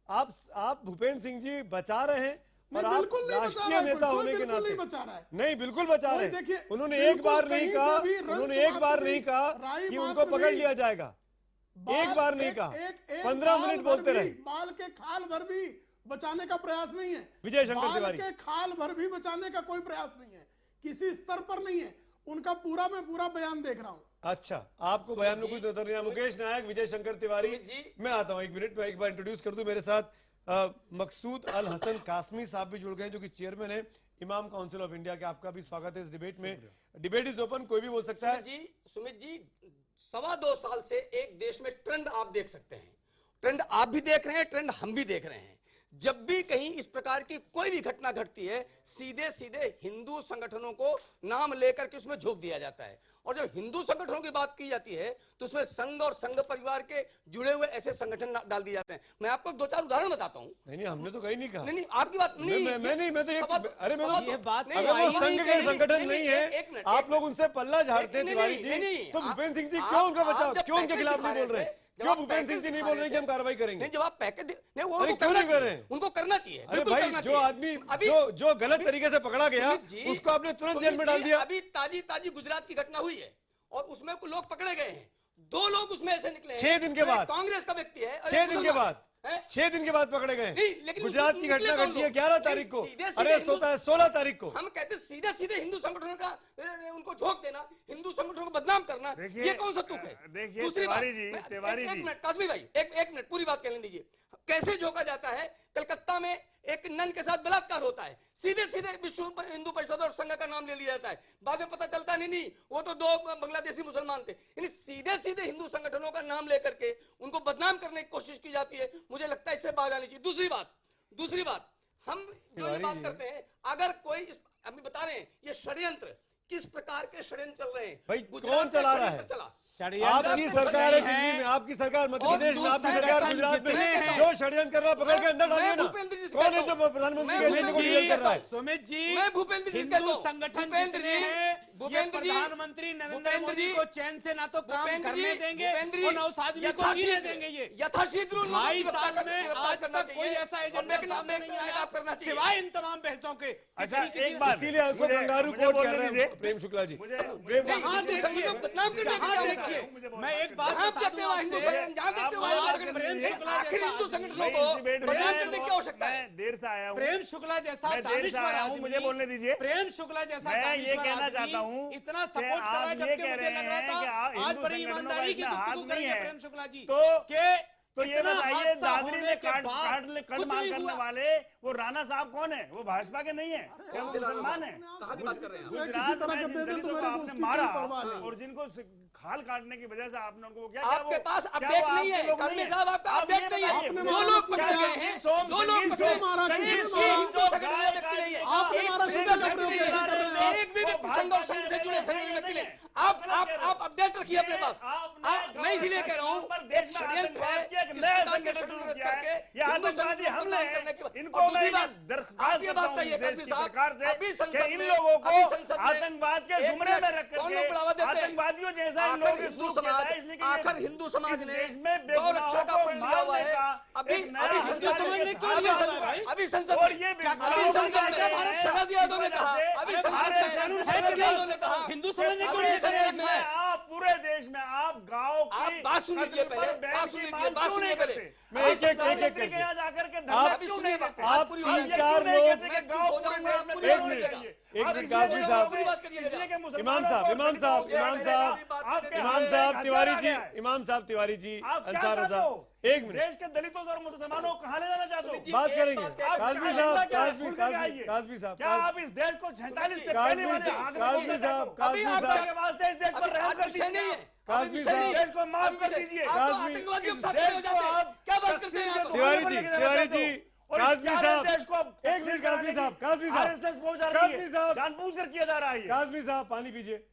आप भूपेंद्र सिंह जी बचा रहे हैं और आप राष्ट्रीय नेता होने के नाते नहीं, बिल्कुल बचा रहे हैं। उन्होंने एक बार नहीं कहा कि उनको पकड़ लिया जाएगा, एक बार नहीं कहा, 15 मिनट बोलते रहे। बाल के खाल भर भी बचाने का प्रयास नहीं है, विजय शंकर तिवारी के खाल भर भी बचाने का कोई प्रयास नहीं है, किसी स्तर पर नहीं है। उनका पूरा मैं पूरा बयान देख रहा हूं। अच्छा, आपको बयान में कुछ नजर नहीं आया। मुकेश नायक, विजय शंकर तिवारी, मैं आता हूं 1 मिनट में। एक बार इंट्रोड्यूस कर दूं, मेरे साथ मकसूद अल हसन कासमी साहब भी जुड़ गए जो कि चेयरमैन है इमाम काउंसिल ऑफ इंडिया के। आपका भी स्वागत है इस डिबेट में। डिबेट इज ओपन, कोई भी बोल सकता है। सुमित जी, 2.25 साल से एक देश में ट्रेंड आप देख सकते हैं, ट्रेंड आप भी देख रहे हैं, ट्रेंड हम भी देख रहे हैं। जब भी कहीं इस प्रकार की कोई भी घटना घटती है, सीधे सीधे हिंदू संगठनों को नाम लेकर के उसमें झोंक दिया जाता है। और जब हिंदू संगठनों की बात की जाती है तो उसमें संघ और संघ परिवार के जुड़े हुए ऐसे संगठन डाल दिए जाते हैं। मैं आपको 2-4 उदाहरण बताता हूँ। नहीं, हमने तो कहीं नहीं कहा। नहीं, आपकी बात नहीं, मैं तो अरे मैं ये बात अगर वो संघ के संगठन नहीं है, आप लोग उनसे पल्ला झाड़ते हैं तिवारी जी, तो भूपेंद्र सिंह जी क्यों उनका बचाव, क्यों उनके खिलाफ नहीं बोल रहे? क्यों भूपेंद्र सिंह जी नहीं बोल रहे कि हम कार्रवाई करेंगे? नहीं, जब आप पैकेज वो क्यों नहीं कर रहे हैं? उनको करना चाहिए। अरे भाई, जो आदमी जो गलत तरीके से पकड़ा गया उसको आपने तुरंत जेल में डाल दिया। अभी ताजी गुजरात की घटना हुई है और उसमें कुछ लोग पकड़े गए हैं, 2 लोग उसमें ऐसे निकले हैं। 6 दिन के बाद कांग्रेस का व्यक्ति है, 6 दिन के बाद 6 दिन के बाद पकड़े गए। गुजरात की घटना घटती है 11 तारीख को, अरेस्ट होता है 16 तारीख को। हम कहते सीधे सीधे हिंदू संगठनों का उनको झोंक देना, हिंदू संगठनों को बदनाम करना, ये कौन सा तुक है? दूसरी बात, एक मिनट कासमी भाई, एक मिनट पूरी बात कहने दीजिए। कैसे झोंका जाता है? कलकत्ता में एक नन के साथ बलात्कार होता है, सीधे सीधे विश्व हिंदू परिषद और संघ का नाम ले लिया जाता है। बाद में पता चलता नहीं वो तो 2 बांग्लादेशी मुसलमान थे। यानी सीधे सीधे हिंदू संगठनों का नाम लेकर के उनको बदनाम करने की कोशिश की जाती है। मुझे लगता है इससे बात आनी चाहिए। दूसरी बात, हम जो ये बात करते हैं, अगर कोई अभी बता रहे हैं ये षड्यंत्र, किस प्रकार के षड्यंत्र चल रहे हैं भाई, कौन चला रहा है? आपकी सरकार है दिल्ली में, आपकी सरकार मध्य प्रदेश में, आपकी सरकार गुजरात में। जो षड्यंत्र कर रहा है पकड़ के अंदर डालिए ना। कौन है जो प्रधानमंत्री के एजेंडे को डील कर रहा है? सुमित जी, मैं भूपेंद्र जी हिंदू संगठन जितने हैं, ये प्रधानमंत्री नरेंद्र मोदी को चैन से ना तो काम करने देंगे और ना उस आदमी को जीने देंगे। ये यथाशीघ्र 2.5 साल में आज तक कोई ऐसा एजेंडा सामने नहीं आया सिवाय इन तमाम बहसों के। अच्छा, एक बात, इसीलिए उसको कंगारू कोर्ट कह रहे हैं प्रेम शुक्ला जी। मैं एक बात कहते हुए हिंदू संगठनों को बदनाम करने की आवश्यकता है। देर से आया हूँ, प्रेम शुक्ला जैसा दानिश्वर आदमी, मुझे बोलने दीजिए। प्रेम शुक्ला जैसा मैं ये कहना चाहता हूँ, इतना सपोर्ट कर रहा है, जबकि मुझे लग रहा था आज बड़ी ईमानदारी की गुफ्तगू करेंगे प्रेम शुक्ला जी। तो ये बताइए, दादरी में कट मार करने वाले वो राणा साहब कौन है? वो भाजपा के नहीं है, क्या वो मुसलमान है? गुजरात में जिन दलितों को आपने मारा और जिनको खाल काटने की वजह से आपने उनको क्या, आपके पास अपडेट नहीं है कासमी साहब, आपका अपडेट नहीं है। जो लोग पकड़े गए हैं, जो लोग एक भी व्यक्ति संघ और संघ से जुड़े व्यक्ति ने, आप अपडेट रखिए अपने पास। मैं इसलिए कह रहा हूँ, एक षड्यंत्र है करके आतंकवादी हमले इनको आगे बात कहिए अभी इन लोगों को आतंकवाद के जुमरे में रख करके आतंकवादियों जैसा आखिर हिंदू समाज ने गौ रक्षा का प्रण लिया हुआ है। अभी संसद शरद यादव ने कहा, अभी संसद ने कहा हिंदू समाज ने आप पूरे देश में आप गाँव की बात सुन लीजिए पहले, बात सुन लीजिए पहले। मैं एक जाकर के आप 3-4 लोग एक मिनट काजमी साहब, इमाम साहब तिवारी जी, अंसार रजा, एक मिनट। देश के दलितों और मुसलमानों को कहां ले जाना चाहते हो? बात करेंगे काजमी साहब, क्या आप इस देश को 47 से पहले वाले काजमी साहब, देश पर रहम कर दीजिए, काजमी साहब देश को माफ कर दीजिए, तिवारी जी, काजमी साहब, एक मिनट काजमी साहब, जानबूझकर किया जा रहा है। काजमी साहब पानी पीजिए,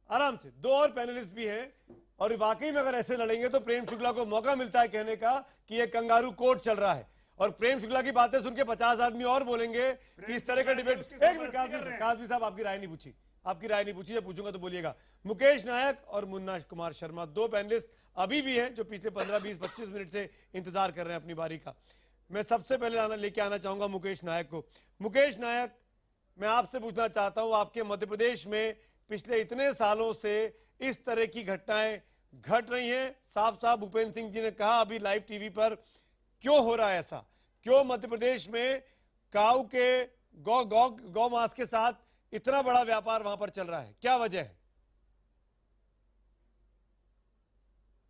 आराम से। दो और पैनलिस्ट भी हैं और वाकई में अगर ऐसे लड़ेंगे तो प्रेम शुक्ला को मौका मिलता है कहने का कि ये कंगारू कोर्ट चल रहा है, और प्रेम शुक्ला की बातें सुन के 50 आदमी और बोलेंगे कि इस तरह का डिबेट। एक मिनट काजमी साहब, आपकी राय नहीं पूछी, जब पूछूंगा तो बोलिएगा। मुकेश नायक और मुन्ना कुमार शर्मा, दो पैनलिस्ट अभी भी हैं जो पिछले 15, 20, 25 मिनट से इंतजार कर रहे हैं अपनी बारी का। मैं सबसे पहले लेके आना चाहूंगा मुकेश नायक को। मुकेश नायक, मैं आपसे पूछना चाहता हूं, आपके मध्य प्रदेश में पिछले इतने सालों से इस तरह की घटनाएं घट रही हैं, साफ साफ भूपेंद्र सिंह जी ने कहा अभी लाइव टीवी पर, क्यों हो रहा है ऐसा? क्यों मध्य प्रदेश में काऊ के गौ मांस के साथ इतना बड़ा व्यापार वहां पर चल रहा है, क्या वजह है?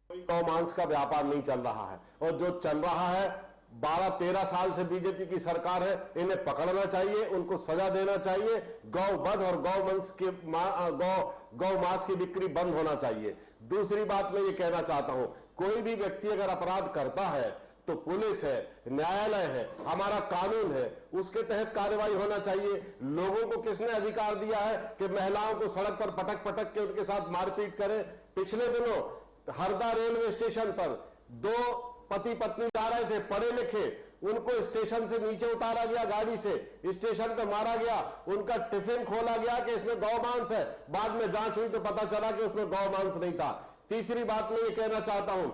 गौ मांस का व्यापार नहीं चल रहा है, और जो चल रहा है 12-13 साल से बीजेपी की सरकार है, इन्हें पकड़ना चाहिए, उनको सजा देना चाहिए। गौवध और गौ मांस की बिक्री बंद होना चाहिए। दूसरी बात मैं ये कहना चाहता हूं, कोई भी व्यक्ति अगर अपराध करता है तो पुलिस है, न्यायालय है, हमारा कानून है, उसके तहत कार्रवाई होना चाहिए। लोगों को किसने अधिकार दिया है कि महिलाओं को सड़क पर पटक के उनके साथ मारपीट करें? पिछले दिनों हरदा रेलवे स्टेशन पर 2 पति पत्नी जा रहे थे, पढ़े लिखे, उनको स्टेशन से नीचे उतारा गया, गाड़ी से स्टेशन पे मारा गया, उनका टिफिन खोला गया कि इसमें गौ मांस है, बाद में जांच हुई तो पता चला कि उसमें गौ मांस नहीं था। तीसरी बात मैं ये कहना चाहता हूं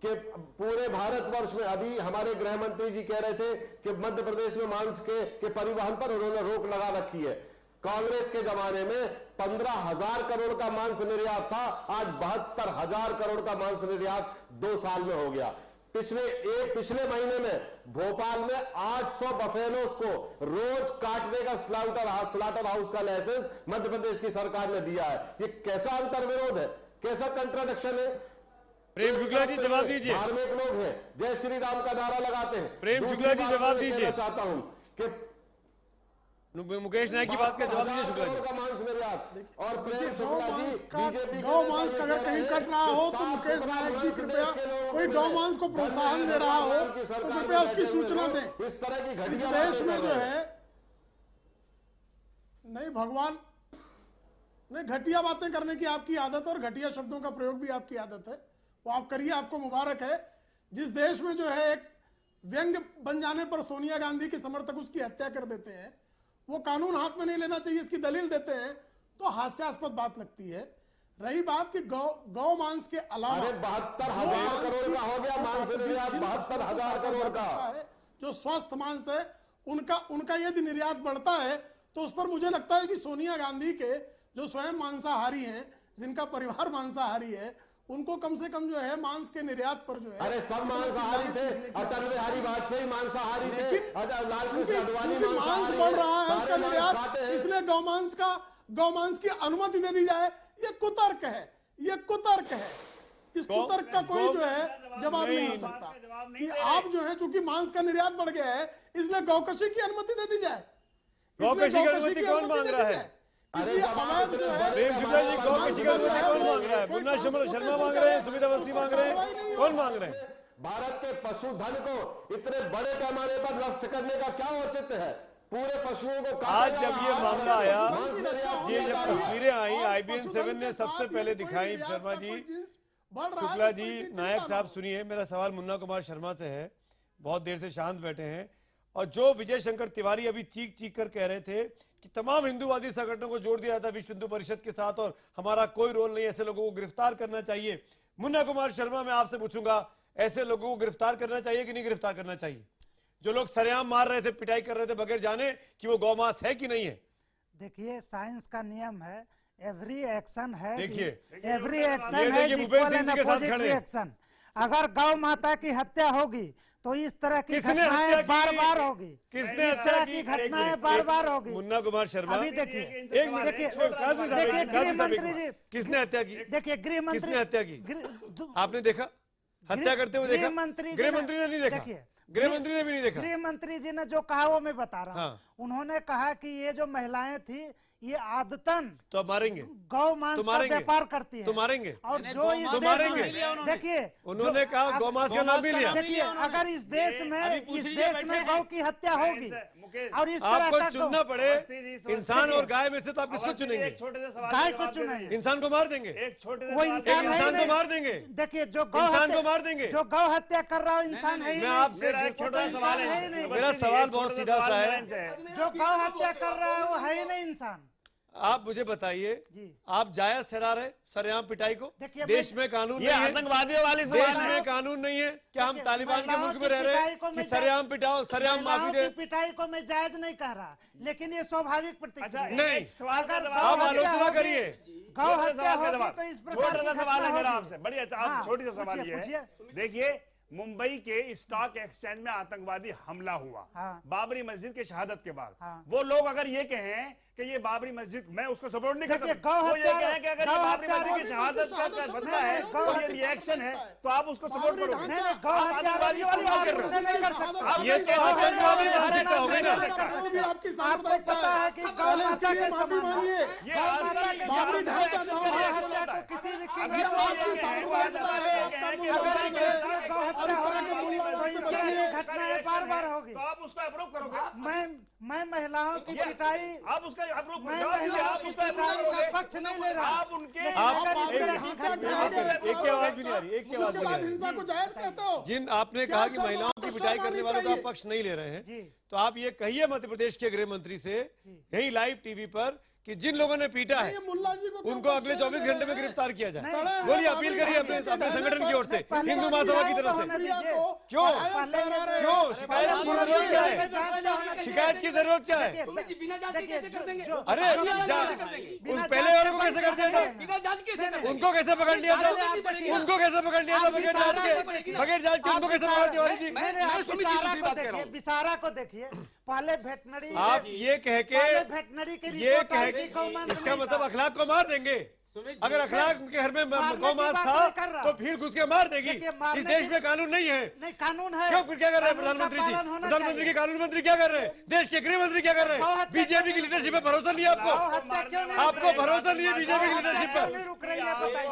कि पूरे भारतवर्ष में अभी हमारे गृह मंत्री जी कह रहे थे कि मध्य प्रदेश में मांस के परिवहन पर उन्होंने रोक लगा रखी है। कांग्रेस के जमाने में 15,000 करोड़ का मांस निर्यात था, आज 72,000 करोड़ का मांस निर्यात 2 साल में हो गया। पिछले महीने में भोपाल में 800 बफेलोस को रोज काटने का स्लाटर हाउस का लाइसेंस मध्य प्रदेश की सरकार ने दिया है। ये कैसा अंतर्विरोध है, कैसा कंट्राडिक्शन है? प्रेम शुक्ला जी जवाब दीजिए। धार्मिक लोग हैं, जय श्री राम का नारा लगाते हैं। प्रेम शुक्ला जी जवाब दीजिए। चाहता हूं कि मुकेश नायक की बात का जवाब दीजिए शुक्ला जी। का मांस निर्यात और प्रेम शुक्ला जी बीजेपी गौ मांस का अगर कहीं कट रहा हो तो मुकेश नायक जी कृपया, कोई गौ मांस को प्रोत्साहन दे रहा हो तो कृपया उसकी सूचना दें। इस तरह की इस देश में जो है नहीं भगवान नहीं, घटिया बातें करने की आपकी आदत और घटिया शब्दों का प्रयोग भी आपकी आदत है, वो आप करिए, आपको मुबारक है। जिस देश में जो है एक व्यंग बन जाने पर सोनिया गांधी के समर्थक उसकी हत्या कर देते हैं, वो कानून हाथ में नहीं लेना चाहिए इसकी दलील देते हैं, तो हास्यास्पद बात लगती है। रही बात कि गौ मांस के अलावा 72,000 करोड़ का हो गया मांस निर्यात, 72,000 करोड़ का जो स्वस्थ मांस है उनका यदि निर्यात बढ़ता है तो उस पर मुझे लगता है कि सोनिया गांधी के जो स्वयं मांसाहारी हैं, जिनका परिवार मांसाहारी है, उनको कम से कम जो है मांस के निर्यात पर जो है, अरे सब मांसाहारी थे, अटल बिहारी वाजपेयी मांसाहारी थे, लाल कृष्ण आडवाणी मांस बढ़ रहा है उसका निर्यात, इसलिए गौ मांस की अनुमति दे दी जाए, ये कुतर्क है, ये कुतर्क है। इस कुतर्क का कोई जो है जवाब नहीं हो सकता कि आप जो है चूंकि मांस का निर्यात बढ़ गया है इसलिए गौकशी की अनुमति दे दी जाए। गौकशी की अनुमति कौन मांग रहा है? प्रेम शुक्ला जी, गौकशी की अनुमति कौन मांग रहा है? मुन्ना शर्मा मांग रहे हैं, सुमिता अवस्थी मांग रहे हैं, कौन मांग रहे हैं? भारत के पशुधन को इतने बड़े पैमाने पर नष्ट करने का क्या औचित्य है? पूरे पशुओं को आज जब ये मामला आया, ये जब तस्वीरें आई IBN 7 ने सबसे पहले दिखाई, शर्मा जी, शुक्ला जी, नायक साहब सुनिए, मेरा सवाल मुन्ना कुमार शर्मा से है, बहुत देर से शांत बैठे हैं, और जो विजय शंकर तिवारी अभी चीख कर कह रहे थे कि तमाम हिंदूवादी संगठनों को जोड़ दिया था विश्व हिंदू परिषद के साथ और हमारा कोई रोल नहीं, ऐसे लोगों को गिरफ्तार करना चाहिए। मुन्ना कुमार शर्मा, मैं आपसे पूछूंगा, ऐसे लोगों को गिरफ्तार करना चाहिए कि नहीं गिरफ्तार करना चाहिए? जो लोग सरेआम मार रहे थे, पिटाई कर रहे थे बगैर जाने कि वो गौमांस है कि नहीं है? देखिए, साइंस का नियम है, एवरी एक्शन है, देखिए एवरी एक्शन है इक्वल एंड अपोजिट रिएक्शन। अगर गौ माता की हत्या होगी तो इस तरह की किसने हत्या घटनाएं की? बार बार होगी। किसने इस तरह की घटनाएं बार बार होगी। मुन्ना कुमार शर्मा, अभी देखिए, एक मिनट, देखिए गृह मंत्री जी, किसने हत्या की? देखिए गृह मंत्री, किसने हत्या की? आपने देखा हत्या करते हुए? देखा? गृह मंत्री ने नहीं देखा। गृह मंत्री ने भी नहीं देखा। गृह मंत्री जी ने जो कहा वो मैं बता रहा हूँ। उन्होंने कहा कि ये जो महिलाएं थी ये आदतन तो मारेंगे, गौ मांस का व्यापार करती है, तो मारेंगे, और जो इस देश में देखिए उन्होंने कहा गौ मांस का नाम भी लिया। देखिए अगर इस देश में गौ की हत्या होगी और इस तरह आपको का चुनना पड़े इंसान और गाय में से, तो आप किसको चुनेंगे? गाय को चुनेंगे। इंसान को मार देंगे, वो इंसान को मार देंगे। देखिए जो इंसान को मार देंगे, जो गौ हत्या कर रहा है इंसान है ही मैं नहीं। आपसे छोटा सवाल है, मेरा सवाल बहुत सीधा सा है। जो गौ हत्या कर रहा है वो है ही नहीं इंसान। आप मुझे बताइए, आप जायज ठहरा रहे सरेआम पिटाई को? देश में कानून नहीं है, आतंकवादियों वाली देश में कानून नहीं है। क्या हम तालिबान के मुल्क में रह रहे हैं कि सरेआम पिटाओ, सरेआम माफी दे? पिटाई को मैं जायज नहीं कह रहा, लेकिन ये स्वाभाविक प्रतिक्रिया नहीं। आप आलोचना करिए। गौ हत्या होगी तो इस प्रकार छोटा सा की सवाल है घटना मेरा होगी। आपसे, बड़ी अच्छा छोटी सा सवाल ये है। देखिए मुंबई के स्टॉक एक्सचेंज में आतंकवादी हमला हुआ बाबरी मस्जिद के शहादत के बाद। वो लोग अगर ये कहें कि ये बाबरी मस्जिद, मैं उसको सपोर्ट नहीं करता, वो ये कहें कि अगर ये बाबरी मस्जिद की शहादत का बदला है और ये रिएक्शन है तो आप उसको सपोर्ट करोगे? आतंकवादी वाली बात कर रहे हो। ये आपको पता है कि गौ माता के समान किसी भी घटनाएं बार बार होगी तो आप उसको अप्रूव करोगे? मैं महिलाओं की पिटाई, आप उसका अप्रूव मैं महिलाओं की पिटाई का पक्ष नहीं ले रहा। आप उनके एक की आवाज भी नहीं आ रही, एक की आवाज भी नहीं आ रही। जिन आपने कहा कि महिलाओं की पिटाई करने वालों का पक्ष नहीं ले रहे हैं, तो आप ये कहिए मध्य प्रदेश के गृह मंत्री से यही लाइव टीवी पर कि जिन लोगों ने पीटा है उनको अगले 24 घंटे में गिरफ्तार किया जाए। बोलिए, अपील करिए अपने संगठन की ओर से, हिंदू महासभा की तरफ से। क्यों शिकायत की जरूरत क्या है? शिकायत की जरूरत क्या है? अरे पहले वालों को कैसे कर दिया था? उनको कैसे पकड़ लिया था? उनको कैसे पकड़ लिया था बगैर जांच के? बगैर जांच के उनको कैसे पकड़? तिवारी जी, विसारा को देखिए, पहले वेटनरी, आप ये कह के वेटनरी के ये कह के इसका मतलब अखलाक को मार देंगे। अगर अखलाक के घर में गौ मांस था तो भीड़ घुस के मार देगी। इस देश में कानून नहीं है। नहीं, कानून है। क्यों फिर क्या कर रहे हैं प्रधानमंत्री जी? प्रधानमंत्री के कानून मंत्री क्या कर रहे हैं? देश के गृह मंत्री क्या कर रहे हैं? बीजेपी की लीडरशिप पे भरोसा नहीं है आपको? आपको भरोसा नहीं है बीजेपी की लीडरशिप पर?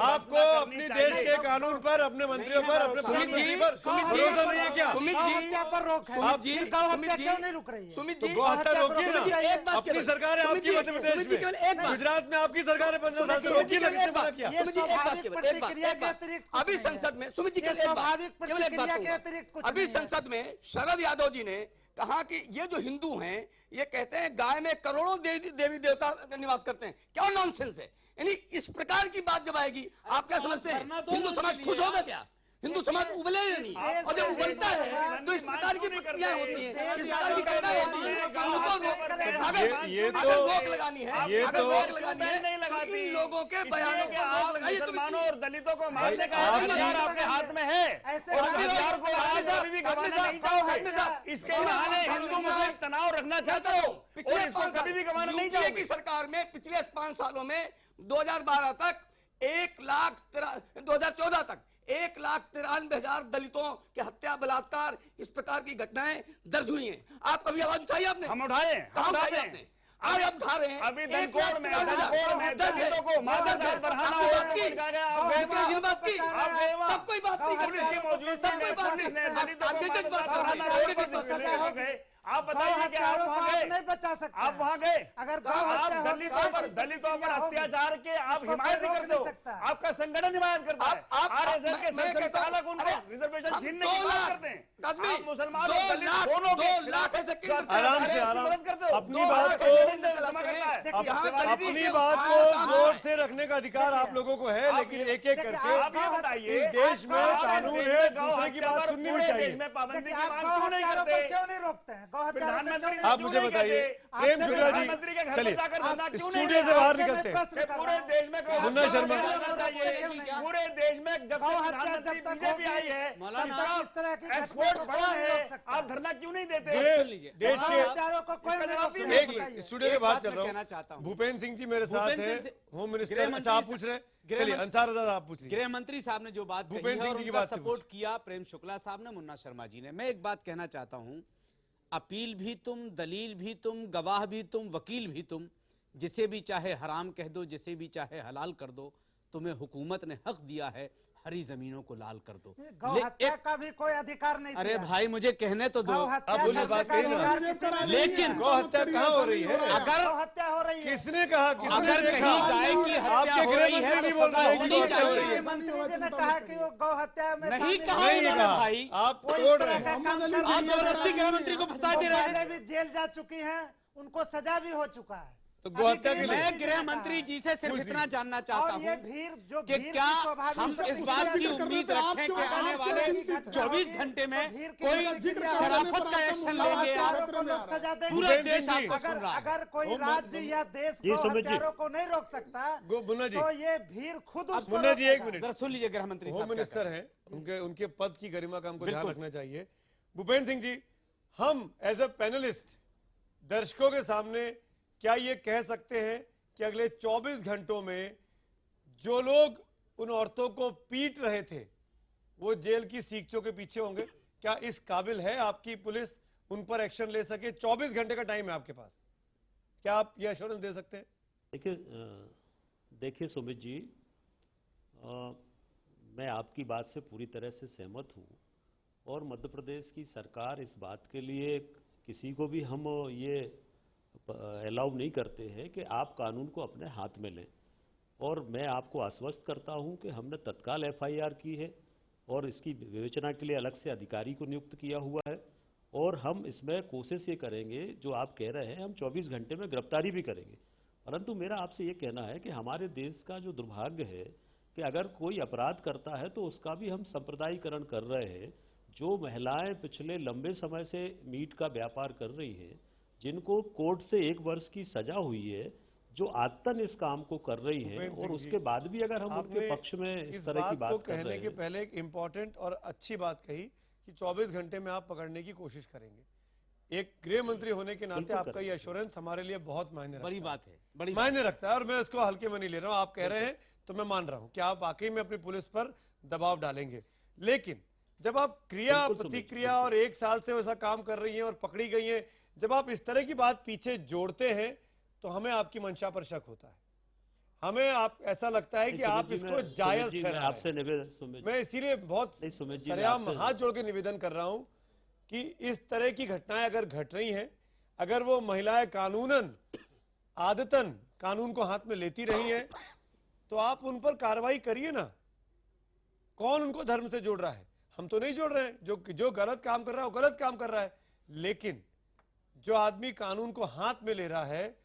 आपको अपनी देश के कानून पर, अपने मंत्रियों पर, अपने प्रधानमंत्री पर भरोसा नहीं है क्या? सुमित जी, गौ हत्या रोकिए ना। अपनी सरकार है आपकी मध्य प्रदेश में, गुजरात में आपकी सरकार है 15 साल से, अभी संसद में सुमित जी अभी संसद में शरद यादव जी ने कहा कि ये जो हिंदू हैं ये कहते हैं गाय में करोड़ों देवी देवता निवास करते हैं। क्या नॉनसेंस है? यानी इस प्रकार की बात जब आएगी आप क्या समझते हैं हिंदू समाज खुश होगा क्या? हिंदू समाज उबले नहीं, और जब उबलता है तो इस प्रकार की प्रक्रियाएं होती हैं, इस प्रकार की घटनाएं होती हैं। अगर रोक लगानी है, अगर रोक लगानी है तो इन लोगों के बयानों को रोक लगाइए। मुसलमानों और दलितों को मारने का अधिकार आपके हाथ में है और अधिकार को आप कभी भी गंवाना नहीं चाहोगे। इसके बहाने हिंदू मुस्लिम तनाव रखना चाहते हो और इसको कभी भी गंवाना नहीं चाहोगे। की सरकार में पिछले 5 सालों में 2012 तक 2014 तक 1,93,000 दलितों के हत्या, बलात्कार, इस प्रकार की घटनाएं दर्ज हुई हैं। आप कभी आवाज उठाई आपने? हम उठाए, आपने आज आप उठा रहे हैं। अभी दलकोर में दलितों को मादक बढ़ाना हो बात की तब कोई बात नहीं करते। आप बताइए कि आप वहाँ गए? नहीं बचा सकते। आप वहाँ गए? अगर आप दलितों पर अत्याचार के आप हिमायत करते हो, आपका संगठन हिमायत करता है, आरएसएस के संचालक उनको रिजर्वेशन छीनने की बात करते हैं। आप मुसलमान और दलित दोनों आराम से मदद करते हो। अपनी बात को जोर से रखने का अधिकार आप लोगों को है, लेकिन एक एक करके आप ये बताइए इस देश में कानून है, दूसरे की बात सुननी भी चाहिए। पाबंदी की मांग क्यों नहीं करते? क्यों नहीं रोकते हैं? प्रधानमंत्री आप मुझे बताइए, प्रेम शुक्ला जी, चलिए स्टूडियो से बाहर निकलते हैं। पूरे देश में मुन्ना शर्मा, पूरे देश में जब से प्रधानमंत्री बीजेपी आई है एक्सपोर्ट बढ़ा है, आप धरना क्यों नहीं देते? देश के एक स्टूडियो के बाहर चल रहा हूँ। भूपेंद्र सिंह जी मेरे साथ है, होम मिनिस्टर। अच्छा आप पूछ रहे हैं, चलिए अंसार आजाद आप पूछ लीजिए। गृह मंत्री साहब ने जो बात भूपेंद्र सिंह जी की बात सपोर्ट किया, प्रेम शुक्ला साहब ने, मुन्ना शर्मा जी ने। मैं एक बात कहना चाहता हूं, अपील भी तुम, दलील भी तुम, गवाह भी तुम, वकील भी तुम, जिसे भी चाहे हराम कह दो, जिसे भी चाहे हलाल कर दो, तुम्हें हुकूमत ने हक दिया है, हरी जमीनों को लाल कर दो। गौ हत्या का भी कोई अधिकार नहीं। अरे भाई मुझे कहने तो दो। अब बोलिए बात कही ना। लेकिन गौ हत्या कहाँ हो रही है? अगर हत्या हो रही है, किसने कहा? अगर कहीं गाय की हत्या हो रही है तो बोल रहे चाहिए। मंत्री जी ने कहा कि वो गौ हत्या में नहीं कहा भाई, आप छोड़ रहे हैं। आप जबरदस्ती गृह मंत्री को फंसा दे रहे हैं। भी जेल जा चुकी हैं, उनको सजा भी हो चुका है। तो गौहत्या के लिए मैं गृह मंत्री जी से सिर्फ इतना जानना चाहता हूँ कि क्या हम इस बात की उम्मीद रखें कि आने वाले 24 घंटे में कोई शराफत का एक्शन लेंगे आप? पूरा देश आपको सुन रहा है। अगर कोई राज्य या देश गौ हत्यारों को नहीं रोक सकता तो ये भीड़ खुद उसको। मुन्ना जी एक मिनट सुन लीजिए, गृह मंत्री होम मिनिस्टर हैं, उनके पद की गरिमा का हमको ध्यान रखना चाहिए। भूपेंद्र सिंह जी, हम एज ए पैनलिस्ट दर्शकों के सामने क्या ये कह सकते हैं कि अगले 24 घंटों में जो लोग उन औरतों को पीट रहे थे वो जेल की सीखचों के पीछे होंगे? क्या इस काबिल है आपकी पुलिस उन पर एक्शन ले सके? 24 घंटे का टाइम है आपके पास, क्या आप ये एश्योरेंस दे सकते हैं? देखिए सुमित जी, मैं आपकी बात से पूरी तरह से सहमत हूँ और मध्य प्रदेश की सरकार इस बात के लिए किसी को भी हम ये अलाउ नहीं करते हैं कि आप कानून को अपने हाथ में लें। और मैं आपको आश्वस्त करता हूं कि हमने तत्काल एफआईआर की है और इसकी विवेचना के लिए अलग से अधिकारी को नियुक्त किया हुआ है और हम इसमें कोशिश ये करेंगे, जो आप कह रहे हैं, हम 24 घंटे में गिरफ्तारी भी करेंगे। परंतु मेरा आपसे ये कहना है कि हमारे देश का जो दुर्भाग्य है कि अगर कोई अपराध करता है तो उसका भी हम संप्रदायीकरण कर रहे हैं। जो महिलाएं पिछले लंबे समय से मीट का व्यापार कर रही हैं, जिनको कोर्ट से 1 वर्ष की सजा हुई है, जो आदतन इस काम को कर रही हैं, और उसके बाद भी अगर हम उनके पक्ष में इस तरह की बात कर रहे हैं। कहने के पहले एक इंपॉर्टेंट और अच्छी बात कही कि 24 घंटे में आप पकड़ने की कोशिश करेंगे। एक गृह मंत्री होने के नाते आपका ये एश्योरेंस हमारे लिए बहुत मायने रखता है। बड़ी बात है, बड़ी मायने रखता है और मैं उसको हल्के में नहीं ले रहा हूँ। आप कह रहे हैं तो मैं मान रहा हूँ कि आप वाकई में अपनी पुलिस पर दबाव डालेंगे, लेकिन जब आप क्रिया प्रतिक्रिया और 1 साल से वैसा काम कर रही हैं और पकड़ी गई हैं, जब आप इस तरह की बात पीछे जोड़ते हैं तो हमें आपकी मंशा पर शक होता है। हमें आप ऐसा लगता है कि आप इसको जायज ठहरा रहे हैं। मैं इसीलिए बहुत सरेआम हाथ जोड़ के निवेदन कर रहा हूं कि इस तरह की घटनाएं अगर घट रही हैं, अगर वो महिलाएं कानूनन आदतन कानून को हाथ में लेती रही हैं, तो आप उन पर कार्रवाई करिए ना। कौन उनको धर्म से जोड़ रहा है? हम तो नहीं जोड़ रहे हैं। जो गलत काम कर रहा है वो गलत काम कर रहा है, लेकिन जो आदमी कानून को हाथ में ले रहा है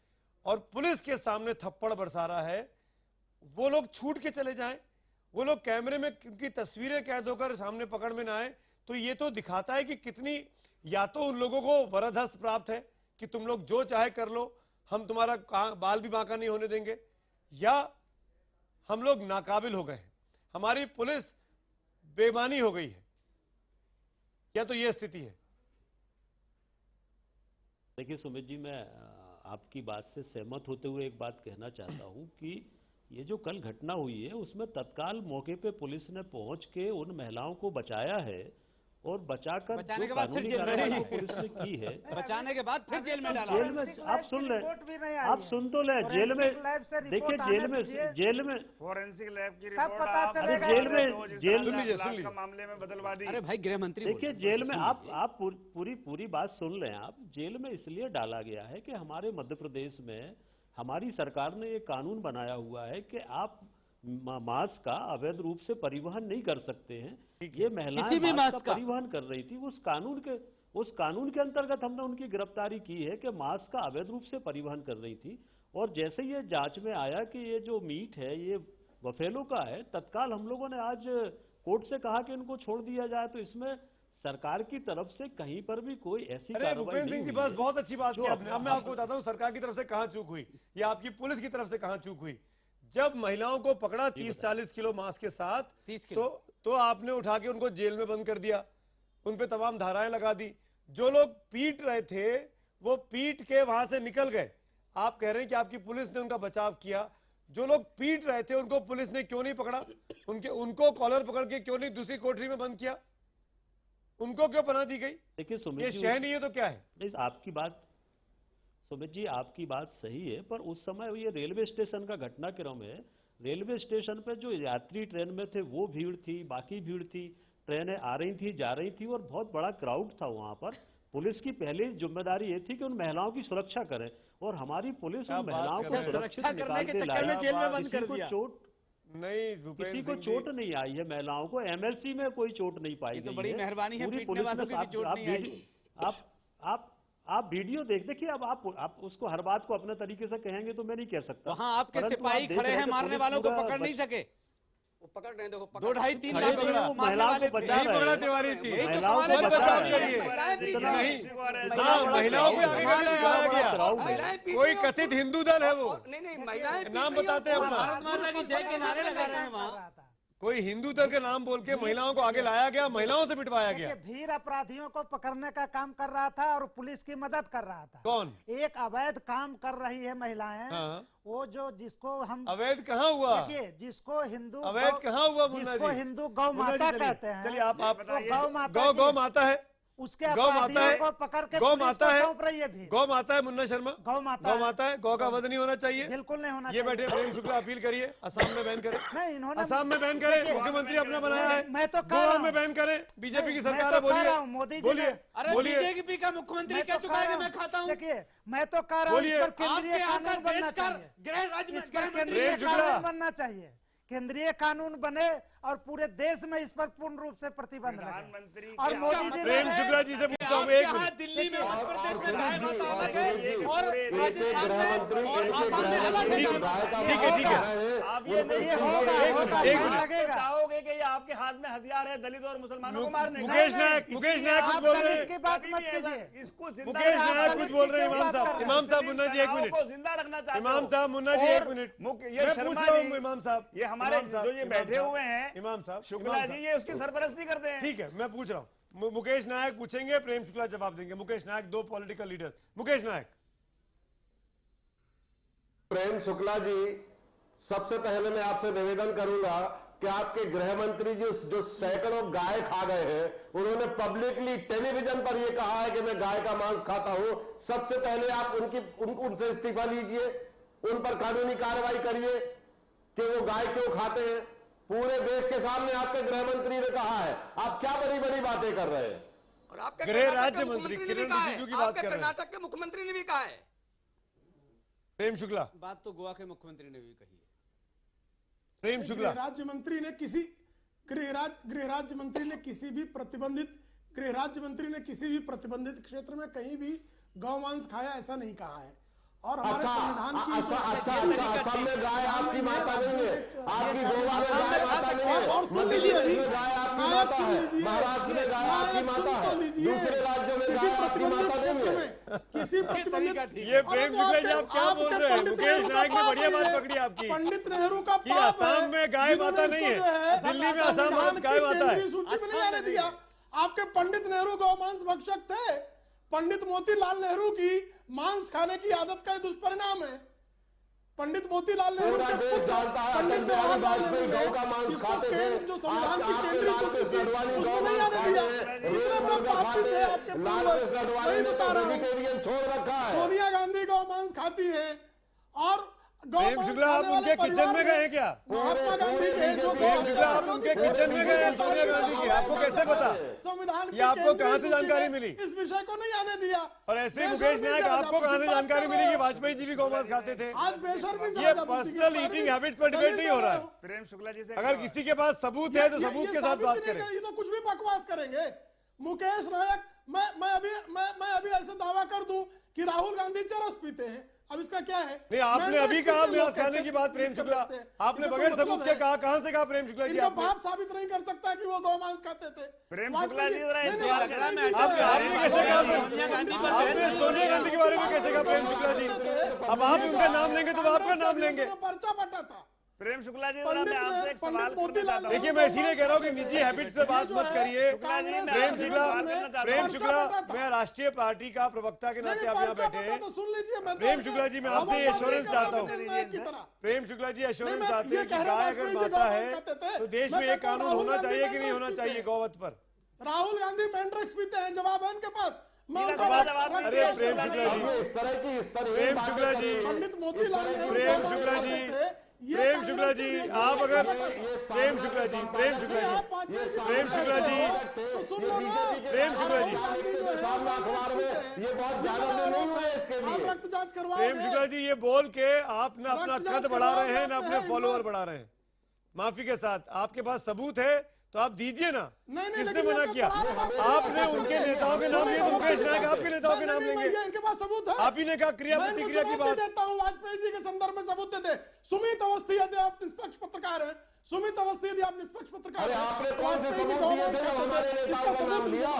और पुलिस के सामने थप्पड़ बरसा रहा है, वो लोग छूट के चले जाएं, वो लोग कैमरे में उनकी तस्वीरें कैद होकर सामने पकड़ में ना आए, तो ये तो दिखाता है कि कितनी, या तो उन लोगों को वरदहस्त प्राप्त है कि तुम लोग जो चाहे कर लो, हम तुम्हारा बाल भी बांका नहीं होने देंगे, या हम लोग नाकाबिल हो गए, हमारी पुलिस बेईमानी हो गई है, या तो ये स्थिति है। देखिए सुमित जी, मैं आपकी बात से सहमत होते हुए एक बात कहना चाहता हूं कि ये जो कल घटना हुई है उसमें तत्काल मौके पे पुलिस ने पहुंच के उन महिलाओं को बचाया है और बचाकर बचाने के बाद फिर जेल में पुलिस ने की है, बचाने के बाद फिर जेल में डाला। जेल में आप सुन ले, आप सुन तो ले, जेल में देखिए, जेल में फॉरेंसिक लैब की रिपोर्ट पता चलेगा। जेल में मामले में बदलवा दी। अरे भाई गृह मंत्री, देखिए जेल में आप पूरी बात सुन लें। आप जेल में इसलिए डाला गया है कि हमारे मध्य प्रदेश में हमारी सरकार ने ये कानून बनाया हुआ है कि आप मांस का अवैध रूप से परिवहन नहीं कर सकते हैं। ये महिलाएं मांस का परिवहन कर रही थी, उस कानून के अंतर्गत हमने उनकी गिरफ्तारी की है कि मांस का अवैध रूप से परिवहन कर रही थी। और जैसे ये जांच में आया कि ये जो मीट है ये बफेलो का है, तत्काल हम लोगों ने आज कोर्ट से कहा कि इनको छोड़ दिया जाए। तो इसमें सरकार की तरफ से कहीं पर भी कोई ऐसी अरे भूपेंद्र सिंह जी बस बहुत अच्छी बात की आपने। अब मैं आपको बताता हूँ सरकार की तरफ से कहाँ चूक हुई या आपकी पुलिस की तरफ से कहाँ चूक हुई। जब महिलाओं को पकड़ा 30-40 किलो मांस के साथ, तो आपने उठा के उनको जेल में बंद कर दिया, उन पे तमाम धाराएं लगा दी। जो लोग पीट रहे थे वो पीट के वहां से निकल गए। आप कह रहे हैं कि आपकी पुलिस ने उनका बचाव किया। जो लोग पीट रहे थे उनको पुलिस ने क्यों नहीं पकड़ा? उनको कॉलर पकड़ के क्यों नहीं दूसरी कोठरी में बंद किया? उनको क्यों पनाह दी गई? देखिए ये शह नहीं है तो क्या है? नहीं, आपकी बात सुमित जी, आपकी बात सही है, पर उस समय ये रेलवे स्टेशन का घटनाक्रम है। रेलवे स्टेशन पे जो यात्री ट्रेन में थे वो भीड़ थी, बाकी भीड़ थी, ट्रेनें आ रही थी, जा रही थी और बहुत बड़ा क्राउड था वहां पर। पुलिस की पहली जिम्मेदारी ये थी कि उन महिलाओं की सुरक्षा करे और हमारी पुलिस उन महिलाओं को सुरक्षित निकाल के लाई। जेल में बंद कर दिया। चोट नहीं, किसी को चोट नहीं आई है, महिलाओं को एमएलसी में कोई चोट नहीं पाई गई। तो बड़ी मेहरबानी है, पूरी पुलिस में आप वीडियो देखिए। अब आप उसको हर बात को अपने तरीके से कहेंगे तो मैं नहीं कह सकता। वहाँ आपके सिपाही खड़े हैं, मारने वालों को पकड़ नहीं सके। वो पकड़ रहे हैं, देखो 2-2.5-3 लाख महिलाओं को बचा रहे हैं। पकड़ा तिवारी जी, महिलाओं को बचा रहे हैं। महिलाओं को आगे दिखाया गया। कोई कथित हिंदू दल है वो, नहीं महिलाएं नाम बताते हैं भारत माता की जय के नारे लगा रहे हैं वहाँ। कोई हिंदू दल के नाम बोल के महिलाओं को आगे लाया गया, महिलाओं से पिटवाया गया। भीड़ अपराधियों को पकड़ने का काम कर रहा था और पुलिस की मदद कर रहा था। कौन? एक अवैध काम कर रही है महिलाएं। हाँ। वो जो जिसको हम अवैध कहाँ हुआ? देखिए, जिसको हिंदू अवैध कहाँ हुआ? जिसको हिंदू गौ माता कहते हैं। चलिए आप गौ माता है, उसके गौ माता है, को पकड़ के गौ माता है, सौंप रही है भी। गौ माता है मुन्ना शर्मा, गौ माता है। गौ का वध नहीं होना चाहिए, बिल्कुल नहीं होना ये बैठे प्रेम शुक्ला अपील करिए असम में बैन करें। नहीं, इन्होंने असम में बैन करें, मुख्यमंत्री अपना बनाया है। मैं तो गोवा में बैन करें, बीजेपी की सरकार है, बोलिए मोदी बोलिए। अरे बीजेपी का मुख्यमंत्री कह चुका है कि मैं खाता हूँ। देखिए, मैं तो कह रहा हूँ केंद्रीय कानून बनना चाहिए, गृह राज्य केंद्रीय कानून बनना चाहिय। केंद्रीय कानून बने और पूरे देश में इस पर पूर्ण रूप से प्रतिबंध लगे। और मोदी जी प्रेम शुक्ला जी से पूछता हूँ, एक मिनट। दिल्ली में, मध्य प्रदेश में गाय माता अलग है और राजस्थान में और आसाम में अलग है। ठीक है आप ये नहीं होगा, चाहोगे कि ये आपके हाथ में हथियार है दलित और मुसलमानों को मारने? मुकेश नायक कुछ बोल रहे हैं। की बात मत कीजिए। मुकेश नायक कुछ बोल रहे हैं। इमाम साहब मुन्ना जी एक मिनट, जिंदा रखना चाहते इमाम साहब मुन्ना जी एक मिनट। ये शर्मा जी, इमाम साहब, ये हमारे जो ये बैठे हुए हैं इमाम साहब, शुक्ला जी, ये उसकी सरपरस्ती करते हैं। ठीक है, मैं पूछ रहा हूँ। मुकेश नायक पूछेंगे, प्रेम शुक्ला जवाब देंगे। मुकेश नायक, दो पॉलिटिकल लीडर्स। मुकेश नायक। प्रेम शुक्ला जी, सबसे पहले मैं आपसे निवेदन करूंगा कि आपके गृह मंत्री जी जो सैकड़ों गाय खा गए हैं, उन्होंने पब्लिकली टेलीविजन पर यह कहा है कि मैं गाय का मांस खाता हूं। सबसे पहले आप उनसे इस्तीफा लीजिए, उन पर कानूनी कार्रवाई करिए कि वो गाय क्यों खाते हैं। पूरे देश के सामने आपके गृह मंत्री ने कहा है, आप क्या बड़ी बड़ी बातें कर रहे हैं। और आपके गृह राज्य मंत्री किरण रिजिजू की बात कर रहे हैं। कर्नाटक के मुख्यमंत्री ने भी कहा है। प्रेम शुक्ला, बात तो गोवा के मुख्यमंत्री ने भी कही है। प्रेम शुक्ला, गृह राज्य मंत्री ने किसी भी प्रतिबंधित क्षेत्र में कहीं भी गौमांस खाया ऐसा नहीं कहा है। और हमारे संविधान की असम में गाय आपकी माता नहीं है, आपकी गोवा में गाय माता नहीं है, और सुन लीजिए अभी, गाय आपकी माता है, महाराष्ट्र में गाय आपकी माता है, दूसरे राज्यों में गाय आपकी माता नहीं है। किसी प्रतिबंधित, ये प्रेम शुक्ला जी आप क्या बोल रहे हैं? मुकेश नायक ने बढ़िया बात पकड़ी आपकी। पंडित नेहरू का कि असम में गाय माता नहीं है, दिल्ली में असम में गाय माता है। सूची में नहीं आने दिया। आपके पंडित नेहरू गौमांस भक्षक थे। पंडित मोतीलाल नेहरू की मांस खाने की आदत का दुष्परिणाम है। पंडित मोतीलाल नेहरू के पुत्र पंडित जवाहरलाल नेहरू ने इसको जो संविधान की केंद्रीय सूची थी उसमें नहीं आने दिया। इतने बड़ा पापी थे आपके पूर्वज, वही बता रहा हूं। सोनिया गांधी गौमांस खाती है और प्रेम शुक्ला आप उनके किचन में गए क्या? महात्मा गांधी के जो प्रेम शुक्ला आप उनके किचन में गए सोनिया गांधी के, आपको कैसे पता? संविधान ये आपको कहाँ से जानकारी मिली? इस विषय को नहीं आने दिया। और ऐसे मुकेश नायक आपको कहाँ से जानकारी मिली कि वाजपेयी जी भी गौमांस खाते थे? आज बेशर्मी से ये पर्सनल ईटिंग हैबिट्स पर डिबेट नहीं हो रहा है। प्रेम शुक्ला जी से अगर किसी के पास सबूत है तो सबूत के साथ बात करें। ये तो कुछ भी बकवास करेंगे। मुकेश नायक, मैं अभी ऐसे दावा कर दूं कि राहुल गांधी चरस पीते हैं, अब इसका क्या है? नहीं, आपने अभी कहा म्यास खाने की बात प्रेम शुक्ला, आपने बगैर सबूत के कहा, कहां से कहा प्रेम शुक्ला जी? इनका बाप साबित नहीं कर सकता कि वो गौमांस खाते थे। प्रेम शुक्ला जी आपने कैसे कहा? आपने सोनिया गांधी के बारे में कैसे कहा प्रेम शुक्ला जी? अब आप उनका नाम लेंगे तो आपका नाम लेंगे। पर्चा बटा था प्रेम शुक्ला जी, मैं आपसे एक सवाल पूछना चाहता हूं। देखिए, मैं इसीलिए कह रहा हूँ कि निजी हैबिट्स पे बात मत करिए। प्रेम शुक्ला, मैं राष्ट्रीय पार्टी का प्रवक्ता के नाते आप यहाँ बैठे हैं। प्रेम शुक्ला जी, मैं आपसे एश्योरेंस चाहता हूँ। प्रेम शुक्ला जी एश्योरेंस चाहते हैं कि गाय अगर माता है तो देश में एक कानून होना चाहिए कि नहीं होना चाहिए गौवध पर? राहुल गांधी मैंड्रिक्स पीते हैं, जवाब है इनके पास। अरे प्रेम शुक्ला जी, प्रेम शुक्ला जी, पंडित मोतीलाल प्रेम शुक्ला जी, प्रेम शुक्ला जी, आप अगर प्रेम शुक्ला जी, प्रेम शुक्ला जी, प्रेम शुक्ला जी, प्रेम शुक्ला जी, ये बहुत ज्यादा नहीं हुए इसके लिए। रक्त जांच करवा प्रेम शुक्ला जी, ये बोल के आप ना अपना कद बढ़ा रहे हैं ना अपने फॉलोअर बढ़ा रहे हैं। माफी के साथ, आपके पास सबूत है तो आप दीजिए ना। किसने मना किया? आपने उनके नेताओं के नाम लिए तो मुकेश नायक आपके नेताओं के नाम लेंगे? इनके पास सबूत है। आप ही ने कहा क्रिया प्रतिक्रिया की बात। देता हूं, वाजपेयी जी के संदर्भ में सबूत देते। सुमित अवस्थी, यदि आप निष्पक्ष पत्रकार हैं, सुमित अवस्थी यदि आप निष्पक्ष पत्रकार हैं, आपने कौन से सबूत दिए थे? हमारे नेताओं का नाम लिया,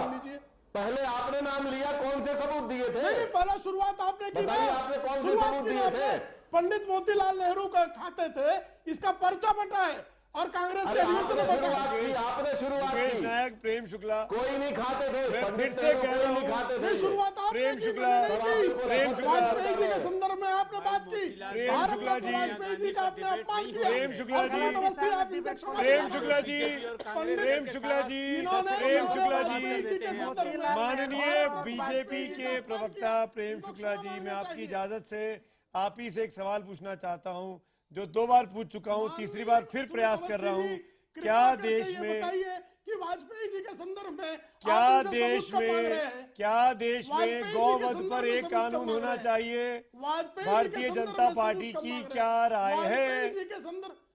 पहले आपने नाम लिया, कौन से सबूत दिए थे? नहीं, पहला शुरुआत आपने की। आपने कौन से सबूत दिए थे? पंडित मोतीलाल नेहरू का खाते थे, इसका पर्चा बटा है और कांग्रेस के अधिवेशन में बटा है। आपने शुरुआत मुकेश नायक, प्रेम शुक्ला, कोई नहीं खाते थे। मैं फिर से कह रहा हूँ, शुरुआत प्रेम शुक्ला, प्रेम शुक्ला, वाजपेयी जी के संदर्भ में आपने बात की। प्रेम शुक्ला जी, वाजपेयी जी का आपने अपमान किया। प्रेम शुक्ला जी, प्रेम शुक्ला जी, प्रेम शुक्ला जी, प्रेम शुक्ला जी, माननीय बीजेपी के प्रवक्ता प्रेम शुक्ला जी, मैं आपकी इजाजत से आप ही से एक सवाल पूछना चाहता हूं जो 2 बार पूछ चुका हूं, तीसरी बार फिर प्रयास कर रहा हूं। क्या देश में कि वाजपेयी जी के संदर्भ में क्या देश में गौवध पर एक कानून होना चाहिए? भारतीय जनता पार्टी की क्या राय है?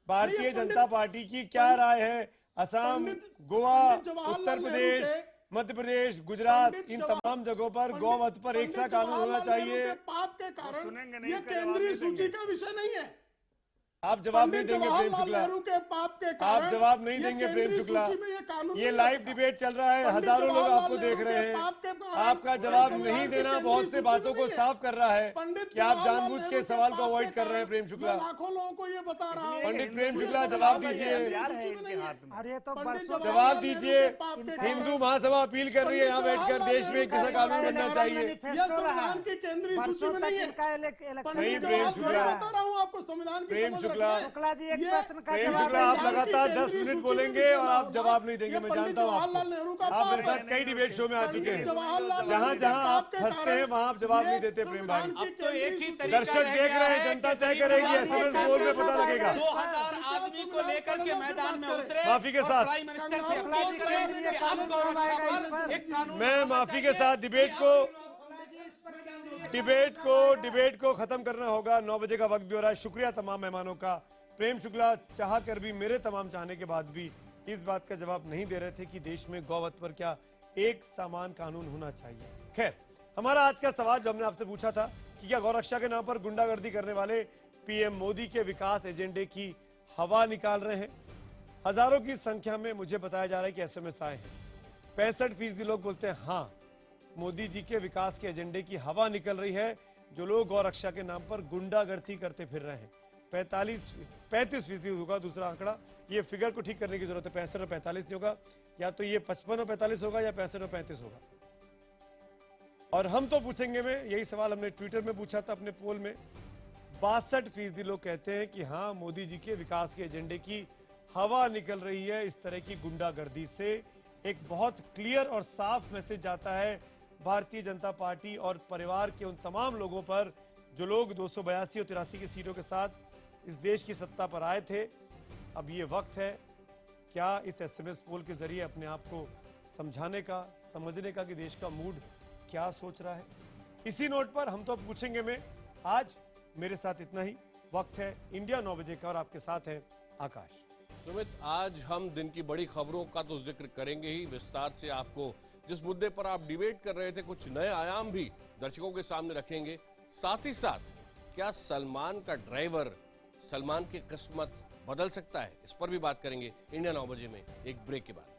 भारतीय जनता पार्टी की क्या राय है? असम, गोवा, उत्तर प्रदेश, मध्य प्रदेश, गुजरात, इन तमाम जगहों पर गौवध पर एक सा कानून होना चाहिए। पाप के कारण ये केंद्रीय सूची का विषय नहीं है। आप जवाब नहीं देंगे प्रेम शुक्ला, आप जवाब नहीं देंगे प्रेम शुक्ला। ये लाइव डिबेट चल रहा है, हजारों लोग आपको देख रहे हैं। आपका जवाब नहीं देना बहुत से बातों को साफ कर रहा है कि आप जानबूझ के सवाल को अवॉइड कर रहे हैं प्रेम शुक्ला। लाखों लोगों को ये बता रहा हूं। पंडित प्रेम शुक्ला, जवाब दीजिए, जवाब दीजिए। हिंदू महासभा अपील कर रही है यहाँ बैठकर देश में किसा कानून बनना चाहिए। संविधान की केंद्रीय सूची में नहीं है। नहीं प्रेम शुक्ला, बता रहा हूँ आपको संविधान प्रेम शुक्ला जी, एक प्रश्न का प्रेम शुक्ला, आप लगातार 10 मिनट बोलेंगे और आप जवाब नहीं देंगे। मैं जानता हूँ आप मेरे साथ कई डिबेट शो में आ चुके हैं। जहाँ जहाँ आप फंसते हैं वहाँ आप जवाब नहीं देते प्रेम भाई। तो एक ही दर्शक देख रहे हैं, जनता तय करेगी, SMS बोल में पता लगेगा। 2000 आदमी को लेकर के मैदान में उतरे, माफी के साथ प्राइम मिनिस्टर से अपील करें कि अब गौरक्षा पर एक कानून। मैं माफी के साथ डिबेट को खत्म करना होगा। 9 बजे का वक्त भी हो रहा है। शुक्रिया तमाम मेहमानों का। प्रेम शुक्ला चाह कर भी, मेरे तमाम चाहने के बाद भी इस बात का जवाब नहीं दे रहे थे कि देश में गौवध पर क्या एक समान कानून होना चाहिए। खैर, हमारा आज का सवाल जो हमने आपसे पूछा था कि क्या गौरक्षा के नाम पर गुंडागर्दी करने वाले पीएम मोदी के विकास एजेंडे की हवा निकाल रहे हैं? हजारों की संख्या में मुझे बताया जा रहा है कि SMS आए हैं। 65% लोग बोलते हैं हाँ, मोदी जी के विकास के एजेंडे की हवा निकल रही है। जो लोग गौरक्षा के नाम पर गुंडागर्दी करते फिर रहे हैं। 35% होगा दूसरा आंकड़ा। ये फिगर को ठीक करने की जरूरत है। 65 और 45 नहीं होगा, या तो ये 55 और 45 होगा या 65 और 35 होगा। और हम तो पूछेंगे में, यही सवाल हमने ट्विटर में पूछा था अपने पोल में। 62% लोग कहते हैं कि हाँ, मोदी जी के विकास के एजेंडे की हवा निकल रही है। इस तरह की गुंडागर्दी से एक बहुत क्लियर और साफ मैसेज जाता है भारतीय जनता पार्टी और परिवार के उन तमाम लोगों पर जो लोग 282 और 83 की सीटों के साथ इस देश की सत्ता पर आए थे। अब ये वक्त है क्या इस SMS पोल के जरिए अपने आप को समझाने का, समझने का कि देश का मूड क्या सोच रहा है। इसी नोट पर हम तो पूछेंगे में आज मेरे साथ इतना ही। वक्त है इंडिया 9 बजे का और आपके साथ है आकाश। सुमित, आज हम दिन की बड़ी खबरों का तो जिक्र करेंगे ही विस्तार से। आपको जिस मुद्दे पर आप डिबेट कर रहे थे, कुछ नए आयाम भी दर्शकों के सामने रखेंगे। साथ ही साथ क्या सलमान का ड्राइवर सलमान की किस्मत बदल सकता है? इस पर भी बात करेंगे इंडिया 9 बजे में एक ब्रेक के बाद।